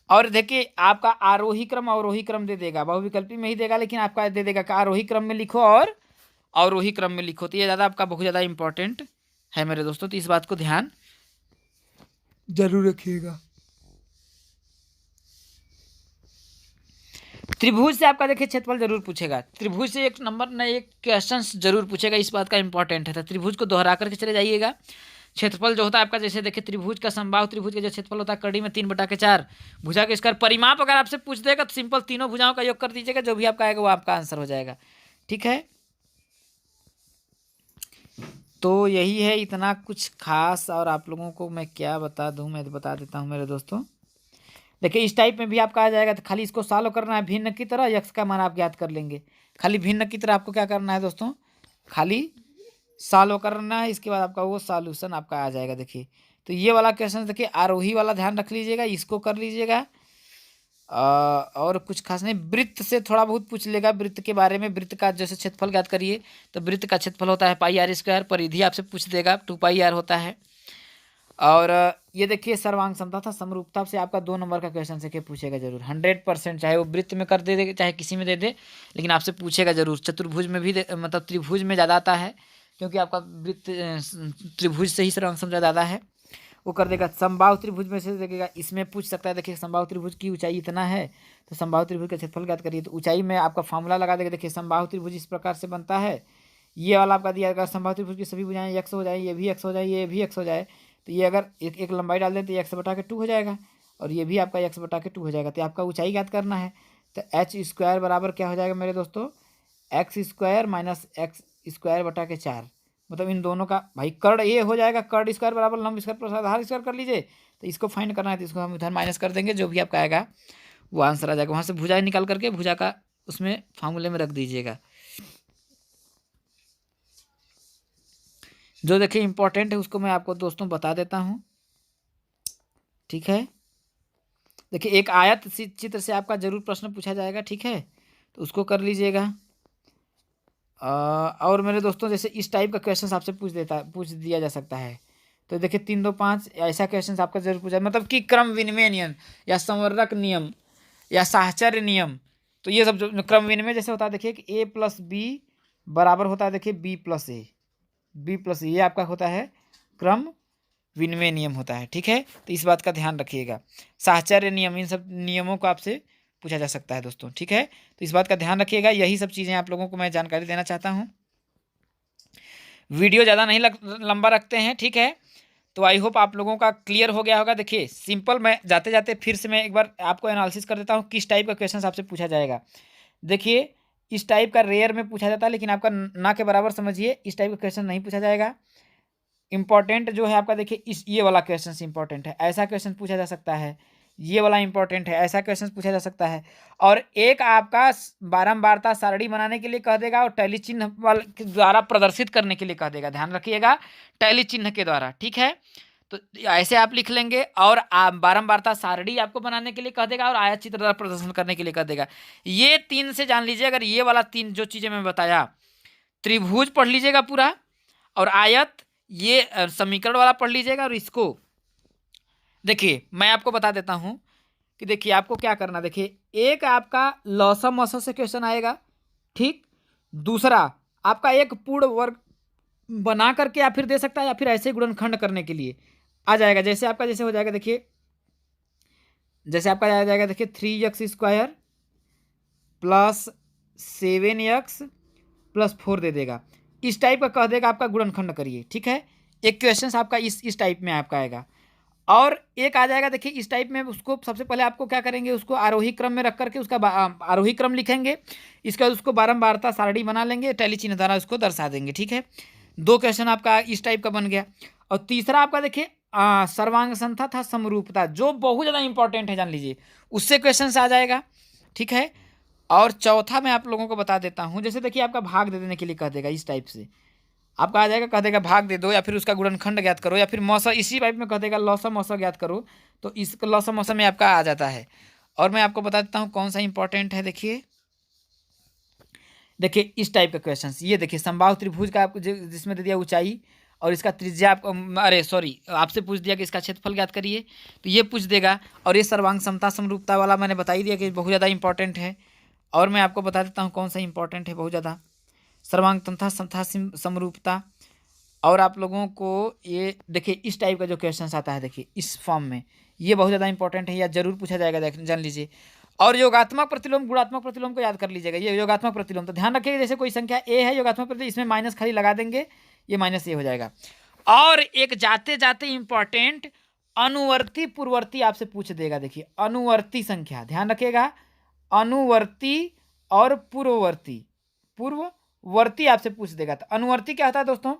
A: और देखिए आपका आरोही क्रम अवरोही क्रम दे देगा, बहुविकल्पी में ही देगा, लेकिन आपका दे देगा कि आरोही क्रम में लिखो और अवरोही क्रम में लिखो। तो ये ज़्यादा आपका बहुत ज़्यादा इंपॉर्टेंट है मेरे दोस्तों, तो इस बात को ध्यान जरूर रखिएगा। त्रिभुज से आपका देखिए क्षेत्रफल जरूर पूछेगा, त्रिभुज से एक नंबर न एक क्वेश्चन जरूर पूछेगा, इस बात का इंपॉर्टेंट है। तो त्रिभुज को दोहरा करके चले जाइएगा। क्षेत्रफल जो होता है आपका, जैसे देखिए त्रिभुज का समबाहु त्रिभुज का जो क्षेत्रफल होता है कड़ी में 3/4, भुजा के स्क्वायर। परिमाप अगर आपसे पूछ देगा तो सिंपल तीनों भुजाओं का योग कर दीजिएगा, जो भी आपका आएगा वो आपका आंसर हो जाएगा। ठीक है, तो यही है, इतना कुछ खास। और आप लोगों को मैं क्या बता दूं, मैं बता देता हूं मेरे दोस्तों। देखिए इस टाइप में भी आपका आ जाएगा, तो खाली इसको सॉल्व करना है भिन्न की तरह, यक्स का मान आप ज्ञात कर लेंगे। खाली भिन्न की तरह आपको क्या करना है दोस्तों, खाली सॉल्व करना है, इसके बाद आपका वो सॉल्यूशन आपका आ जाएगा। देखिए तो ये वाला क्वेश्चन देखिए आरोही वाला ध्यान रख लीजिएगा, इसको कर लीजिएगा। और कुछ खास नहीं, वृत्त से थोड़ा बहुत पूछ लेगा, वृत्त के बारे में। वृत्त का जैसे क्षेत्रफल ज्ञात करिए, तो वृत्त का क्षेत्रफल होता है πr², परिधि आपसे पूछ देगा 2πr होता है। और ये देखिए सर्वांग समता था समरूपता से आपका 2 नंबर का क्वेश्चन से पूछेगा जरूर 100%, चाहे वो वृत्त में कर दे चाहे किसी में दे दे, लेकिन आपसे पूछेगा जरूर। चतुर्भुज में भी मतलब त्रिभुज में ज़्यादा आता है, क्योंकि आपका वृत्त त्रिभुज से ही सर्वांग समता ज़्यादा है, वो कर देगा। समबाहु त्रिभुज में से देखेगा, इसमें पूछ सकता है। देखिए समबाहु त्रिभुज की ऊंचाई इतना है, तो समबाहु त्रिभुज का क्षेत्रफल ज्ञात करिए, तो ऊंचाई में आपका फॉर्मूला लगा देगा। देखिए समबाहु त्रिभुज इस प्रकार से बनता है, ये वाला आपका दिया जाएगा। समबाहु त्रिभुज की सभी भुजाएं एक्स हो जाए, ये भी एक्स हो जाए, ये भी एक्स हो जाए, तो ये अगर एक लंबाई डाल दें तो ये x/2 हो जाएगा, और ये भी आपका x/2 हो जाएगा। तो आपका ऊंचाई ज्ञात करना है, तो h² बराबर क्या हो जाएगा मेरे दोस्तों, x² - x²/4। मतलब इन दोनों का भाई कर्ण ये हो जाएगा, कर्ण स्क्वायर बराबर लंब स्क्वायर प्लस आधार स्क्वायर कर लीजिए। तो इसको फाइंड करना है, तो इसको हम इधर माइनस कर देंगे, जो भी आपका आएगा वो आंसर आ जाएगा। वहाँ से भुजाएं निकाल करके भुजा का उसमें फार्मूले में रख दीजिएगा। जो देखिए इंपॉर्टेंट है उसको मैं आपको दोस्तों बता देता हूँ। ठीक है, देखिए एक आयत चित्र से आपका जरूर प्रश्न पूछा जाएगा। ठीक है, तो उसको कर लीजिएगा। और मेरे दोस्तों जैसे इस टाइप का क्वेश्चन आपसे पूछ दिया जा सकता है। तो देखिए 3 2 5 ऐसा क्वेश्चन आपका जरूर पूछा, मतलब कि क्रम विनिमय नियम या संवर्धक नियम या साहचर्य नियम। तो ये सब जो क्रम विनिमय जैसे होता है, देखिए कि a+b बराबर होता है, देखिए b+a, b+a, ये आपका होता है क्रम विनिमय नियम होता है। ठीक है, तो इस बात का ध्यान रखिएगा। साहचर्य नियम, इन सब नियमों को आपसे पूछा जा सकता है दोस्तों। ठीक है, तो इस बात का ध्यान रखिएगा। यही सब चीज़ें आप लोगों को मैं जानकारी देना चाहता हूँ। वीडियो ज़्यादा नहीं लंबा रखते हैं। ठीक है, तो आई होप आप लोगों का क्लियर हो गया होगा। देखिए सिंपल, मैं जाते जाते फिर से मैं एक बार आपको एनालिसिस कर देता हूँ किस टाइप का क्वेश्चन आपसे पूछा जाएगा। देखिए इस टाइप का रेयर में पूछा जाता है, लेकिन आपका ना के बराबर समझिए, इस टाइप का क्वेश्चन नहीं पूछा जाएगा। इंपॉर्टेंट जो है आपका देखिए ये वाला क्वेश्चन इंपॉर्टेंट है, ऐसा क्वेश्चन पूछा जा सकता है। ये वाला इंपॉर्टेंट है, ऐसा क्वेश्चन पूछा जा सकता है। और एक आपका बारंबारता सारणी बनाने के लिए कह देगा, और टैली चिन्ह वाले द्वारा प्रदर्शित करने के लिए कह देगा। ध्यान रखिएगा, टैली चिन्ह के द्वारा। ठीक है, तो ऐसे आप लिख लेंगे। और बारंबारता सारणी आपको बनाने के लिए कह देगा, और आयत चित्र द्वारा प्रदर्शन करने के लिए कह देगा। ये 3 से जान लीजिए। अगर ये वाला 3 जो चीज़ें मैं बताया, त्रिभुज पढ़ लीजिएगा पूरा, और आयत ये समीकरण वाला पढ़ लीजिएगा। और इसको देखिए मैं आपको बता देता हूँ कि देखिए आपको क्या करना। देखिए एक आपका लौसम मौसम से क्वेश्चन आएगा, ठीक। दूसरा आपका एक पूर्ण वर्ग बना करके या फिर दे सकता है, या फिर ऐसे गुणनखंड करने के लिए आ जाएगा। जैसे आपका जैसे हो जाएगा, देखिए जैसे आपका आ जाएगा, देखिए 3x² + 7x + 4 दे देगा। इस टाइप का कह देगा आपका गुणनखंड करिए। ठीक है, एक क्वेश्चन आपका इस टाइप में आपका आएगा। और एक आ जाएगा, देखिए इस टाइप में, उसको सबसे पहले आपको क्या करेंगे, उसको आरोही क्रम में रख करके उसका आरोही क्रम लिखेंगे। इसके बाद उसको बारंबारता सारणी बना लेंगे, टैली चिन्ह द्वारा उसको दर्शा देंगे। ठीक है, 2 क्वेश्चन आपका इस टाइप का बन गया। और तीसरा आपका देखिए सर्वांग संथा था समरूपता, जो बहुत ज़्यादा इंपॉर्टेंट है, जान लीजिए, उससे क्वेश्चन आ जाएगा। ठीक है, और चौथा मैं आप लोगों को बता देता हूँ। जैसे देखिए आपका भाग दे देने के लिए कह देगा, इस टाइप से आपका आ जाएगा, कह देगा भाग दे दो, या फिर उसका गुणनखंड ज्ञात करो, या फिर मौसा इसी टाइप में कह देगा लौसम मौसा ज्ञात करो। तो इस लौसम मौसम में आपका आ जाता है। और मैं आपको बता देता हूँ कौन सा इंपॉर्टेंट है। देखिए इस टाइप का क्वेश्चन, ये देखिए समबाहु त्रिभुज का आपको जिसमें दे दिया ऊंचाई, और इसका त्रिज्या आपको, अरे सॉरी, आपसे पूछ दिया कि इसका क्षेत्रफल ज्ञात करिए, तो ये पूछ देगा। और ये सर्वांग समता समरूपता वाला मैंने बता ही दिया कि बहुत ज़्यादा इंपॉर्टेंट है। और मैं आपको बता देता हूँ कौन सा इंपॉर्टेंट है बहुत ज़्यादा, सर्वांग तंथा समता समरूपता। और आप लोगों को ये देखिए इस टाइप का जो क्वेश्चन आता है, देखिए इस फॉर्म में, ये बहुत ज़्यादा इंपॉर्टेंट है, या जरूर पूछा जाएगा, जान लीजिए। और योगात्मक प्रतिलोम गुणात्मक प्रतिलोम को याद कर लीजिएगा। ये योगात्मक प्रतिलोम, तो ध्यान रखिएगा जैसे कोई संख्या ए है योगात्मक प्रतिलोम, इसमें माइनस खाली लगा देंगे, ये माइनस ए हो जाएगा। और एक जाते जाते इंपॉर्टेंट अनुवर्ती पूर्ववर्ती आपसे पूछ देगा। देखिए अनुवर्ती संख्या ध्यान रखिएगा, अनुवर्ती और पूर्ववर्ती, पूर्ववर्ती आपसे पूछ देगा। तो अनुवर्ती क्या होता है दोस्तों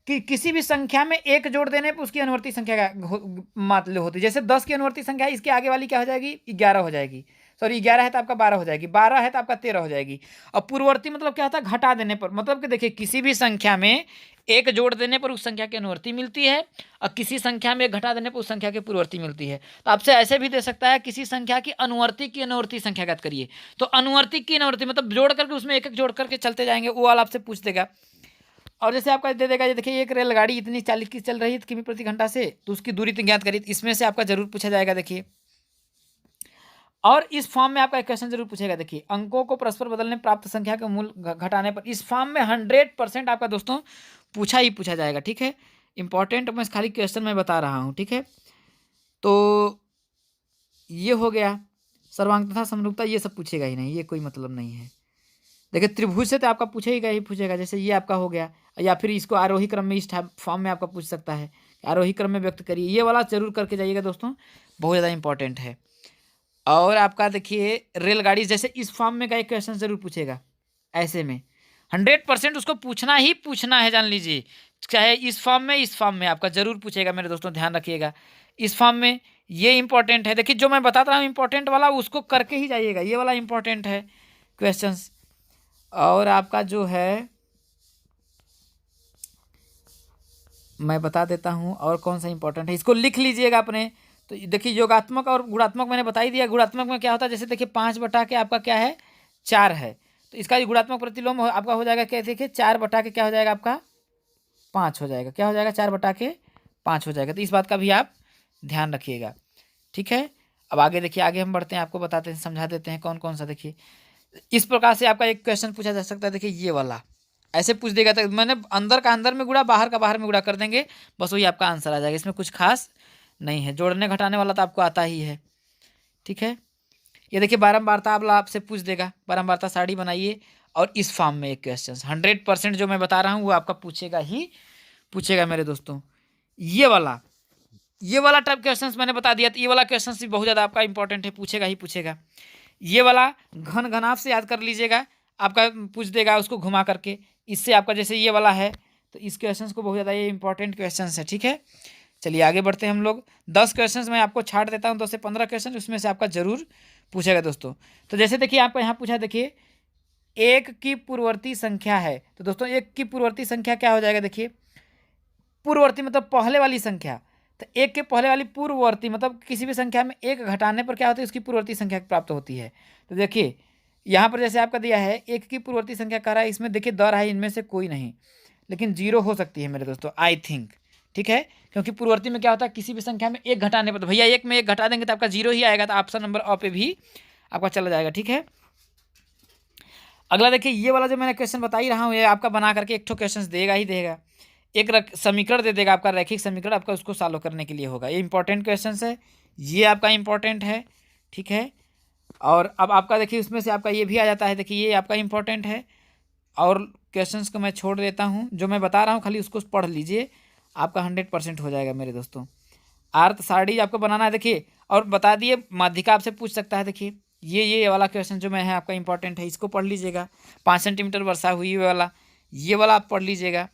A: कि किसी भी संख्या में एक जोड़ देने पर उसकी अनुवर्ती संख्या मतलब होती है। जैसे 10 की अनुवर्ती संख्या है, इसके आगे वाली क्या हो जाएगी 11 हो जाएगी, सॉरी 11 है तो आपका 12 हो जाएगी, 12 है तो आपका 13 हो जाएगी। और पूर्ववर्ती मतलब क्या होता है घटा देने पर, मतलब कि देखिए किसी भी संख्या में एक जोड़ देने पर उस संख्या की अनुवर्ती मिलती है और किसी संख्या में एक घटा देने पर उस संख्या की पूर्ववर्ती मिलती है। तो आपसे ऐसे भी दे सकता है किसी संख्या की अनुवर्ती संख्या ज्ञात करिए, तो अनुवर्ती की अनुवर्ती मतलब जोड़ करके उसमें एक एक जोड़ करके चलते जाएंगे, वो वाला आपसे पूछ देगा। और जैसे आपका दे देगा, ये देखिए एक रेलगाड़ी इतनी चालित की चल रही है किमी प्रति घंटा से, तो उसकी दूरी तो ज्ञात करिए, इसमें से आपका जरूर पूछा जाएगा। देखिए और इस फॉर्म में आपका एक क्वेश्चन जरूर पूछेगा। देखिए अंकों को परस्पर बदलने प्राप्त संख्या के मूल घटाने पर, इस फॉर्म में 100% आपका दोस्तों पूछा ही पूछा जाएगा। ठीक है, इंपॉर्टेंट मैं खाली क्वेश्चन मैं बता रहा हूँ। ठीक है, तो ये हो गया सर्वांक तथा समरूपता, ये सब पूछेगा ही नहीं, ये कोई मतलब नहीं है। देखिए त्रिभुज से तो आपका पूछेगा ही पूछेगा, जैसे ये आपका हो गया, या फिर इसको आरोही क्रम में इस फॉर्म में आपका पूछ सकता है, आरोही क्रम में व्यक्त करिए, ये वाला जरूर करके जाइएगा दोस्तों, बहुत ज़्यादा इंपॉर्टेंट है। और आपका देखिए रेलगाड़ी जैसे इस फॉर्म में का एक क्वेश्चन जरूर पूछेगा, ऐसे में 100% उसको पूछना ही पूछना है, जान लीजिए, चाहे इस फॉर्म में आपका जरूर पूछेगा मेरे दोस्तों, ध्यान रखिएगा इस फॉर्म में, ये इंपॉर्टेंट है। देखिए जो मैं बताता हूँ इंपॉर्टेंट वाला उसको करके ही जाइएगा, ये वाला इंपॉर्टेंट है क्वेश्चंस। और आपका जो है मैं बता देता हूँ और कौन सा इंपॉर्टेंट है, इसको लिख लीजिएगा अपने। तो देखिए योगात्मक और गुणात्मक मैंने बता ही दिया। गुणात्मक में क्या होता है, जैसे देखिए 5 बटा के आपका क्या है 4 है, तो इसका गुणात्मक प्रतिलोम आपका हो जाएगा क्या, देखिए 4 बटा के क्या हो जाएगा आपका 5 हो जाएगा, क्या हो जाएगा 4 बटा के 5 हो जाएगा। तो इस बात का भी आप ध्यान रखिएगा। ठीक है, अब आगे देखिए, आगे हम बढ़ते हैं, आपको बताते हैं, समझा देते हैं कौन कौन सा। देखिए इस प्रकार से आपका एक क्वेश्चन पूछा जा सकता है। देखिए ये वाला ऐसे पूछ देगा, तो मैंने अंदर का अंदर में गुणा बाहर का बाहर में गुणा कर देंगे, बस वही आपका आंसर आ जाएगा, इसमें कुछ खास नहीं है। जोड़ने घटाने वाला तो आपको आता ही है। ठीक है, ये देखिए बारंबारता वाला आपसे पूछ देगा, बारंबारता सारणी बनाइए, और इस फॉर्म में एक क्वेश्चन 100% जो मैं बता रहा हूँ वो आपका पूछेगा ही पूछेगा मेरे दोस्तों। ये वाला टाइप क्वेश्चन मैंने बता दिया, तो ये वाला क्वेश्चन भी बहुत ज़्यादा आपका इंपॉर्टेंट है, पूछेगा ही पूछेगा। ये वाला घन घनाभ से याद कर लीजिएगा, आपका पूछ देगा उसको घुमा करके, इससे आपका जैसे ये वाला है, तो इस क्वेश्चन को बहुत ज़्यादा ये इंपॉर्टेंट क्वेश्चन है। ठीक है, चलिए आगे बढ़ते हैं हम लोग। 10 क्वेश्चन मैं आपको छाट देता हूँ, 10 से 15 क्वेश्चन उसमें से आपका जरूर पूछेगा दोस्तों। तो जैसे देखिए आपका यहाँ पूछा, देखिए 1 की पूर्ववर्ती संख्या है, तो दोस्तों 1 की पूर्ववर्ती संख्या क्या हो जाएगा, देखिए पूर्ववर्ती मतलब पहले वाली संख्या, तो 1 के पहले वाली पूर्ववर्ती मतलब किसी भी संख्या में 1 घटाने पर क्या होता है उसकी पूर्ववर्ती संख्या प्राप्त होती है। तो देखिए यहाँ पर जैसे आपका दिया है 1 की पूर्ववर्ती संख्या कह रहा है, इसमें देखिए दर है इनमें से कोई नहीं, लेकिन 0 हो सकती है मेरे दोस्तों, आई थिंक। ठीक है, क्योंकि पूर्ववर्ती में क्या होता है किसी भी संख्या में 1 घटाने पर, तो भैया 1 में 1 घटा देंगे तो आपका 0 ही आएगा, तो ऑप्शन नंबर अ पे भी आपका चला जाएगा। ठीक है, अगला देखिए ये वाला जो मैंने क्वेश्चन बता ही रहा हूँ, ये आपका बना करके एक ठो क्वेश्चन देगा ही देगा, एक समीकरण दे देगा आपका, रैखिक समीकरण आपका, उसको सॉल्व करने के लिए होगा। ये इंपॉर्टेंट क्वेश्चन है, ये आपका इंपॉर्टेंट है। ठीक है, और अब आपका देखिए उसमें से आपका ये भी आ जाता है, देखिए ये आपका इंपॉर्टेंट है। और क्वेश्चंस को मैं छोड़ देता हूँ, जो मैं बता रहा हूँ खाली उसको पढ़ लीजिए, आपका 100% हो जाएगा मेरे दोस्तों। आर्त सारणी आपको बनाना है, देखिए और बता दिए माध्यिका आपसे पूछ सकता है। देखिए ये वाला क्वेश्चन जो मैं है आपका इंपॉर्टेंट है, इसको पढ़ लीजिएगा। 5 सेंटीमीटर वर्षा हुई वाला, ये वाला आप पढ़ लीजिएगा।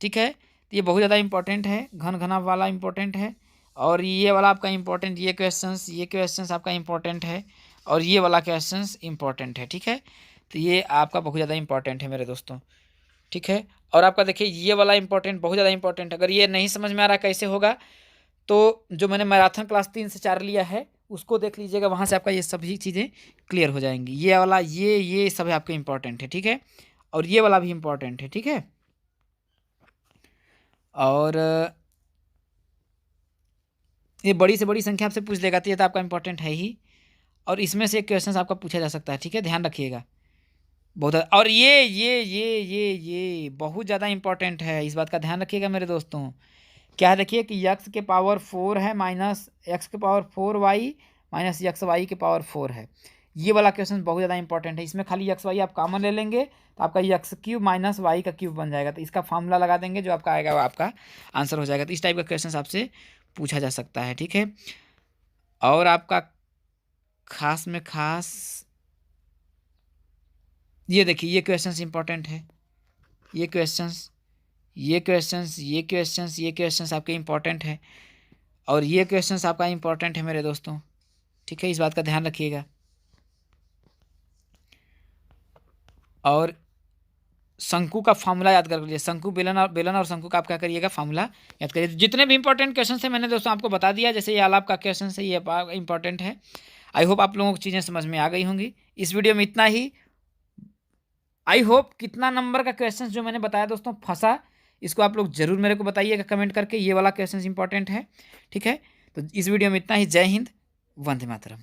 A: ठीक है, तो ये बहुत ज़्यादा इंपॉर्टेंट है, घन घनाभ वाला इंपॉर्टेंट है, और ये वाला आपका इंपॉर्टेंट, ये क्वेश्चंस आपका इंपॉर्टेंट है, और ये वाला क्वेश्चंस इंपॉर्टेंट है। ठीक है, तो ये आपका बहुत ज़्यादा इंपॉर्टेंट है मेरे दोस्तों। ठीक है, और आपका देखिए ये वाला इंपॉर्टेंट, बहुत ज़्यादा इंपॉर्टेंट। अगर ये नहीं समझ में आ रहा कैसे होगा, तो जो मैंने मैराथन क्लास 3 से 4 लिया है उसको देख लीजिएगा, वहाँ से आपका ये सभी चीज़ें क्लियर हो जाएंगी। ये वाला ये सब आपके इंपॉर्टेंट है। ठीक है, और ये वाला भी इंपॉर्टेंट है। ठीक है, और ये बड़ी से बड़ी संख्या आपसे पूछ देगा, तो ये तो आपका इंपॉर्टेंट है ही, और इसमें से एक क्वेश्चन आपका पूछा जा सकता है। ठीक है, ध्यान रखिएगा बहुत। और ये बहुत ज़्यादा इंपॉर्टेंट है, इस बात का ध्यान रखिएगा मेरे दोस्तों। क्या है, देखिए कि x के पावर 4 है माइनस x के power 4y minus X Y के पावर 4 है। ये वाला क्वेश्चन बहुत ज़्यादा इंपॉर्टेंट है। इसमें खाली एक्स वाई आप कॉमन ले लेंगे तो आपका ये एक्स क्यूब माइनस वाई का क्यूब बन जाएगा। तो इसका फॉर्मूला लगा देंगे, जो आपका आएगा वो आपका आंसर हो जाएगा। तो इस टाइप का क्वेश्चन आपसे पूछा जा सकता है, ठीक है। और आपका खास में खास ये देखिए, ये क्वेश्चंस इंपॉर्टेंट है। ये क्वेश्चंस ये क्वेश्चंस आपके इंपॉर्टेंट है, और ये क्वेश्चंस आपका इंपॉर्टेंट है मेरे दोस्तों, ठीक है। इस बात का ध्यान रखिएगा। और शंकु का फार्मूला याद कर लीजिए। शंकु बेलन और शंकु का आप क्या करिएगा, फार्मूला याद करिए। जितने भी इंपॉर्टेंट क्वेश्चन है मैंने दोस्तों आपको बता दिया। जैसे ये आलाप का क्वेश्चन है, ये इंपॉर्टेंट है। आई होप आप लोगों को चीज़ें समझ में आ गई होंगी। इस वीडियो में इतना ही। आई होप कितना नंबर का क्वेश्चन जो मैंने बताया दोस्तों फंसा, इसको आप लोग जरूर मेरे को बताइएगा कमेंट करके। ये वाला क्वेश्चन इंपॉर्टेंट है, ठीक है। तो इस वीडियो में इतना ही। जय हिंद, वंदे मातरम।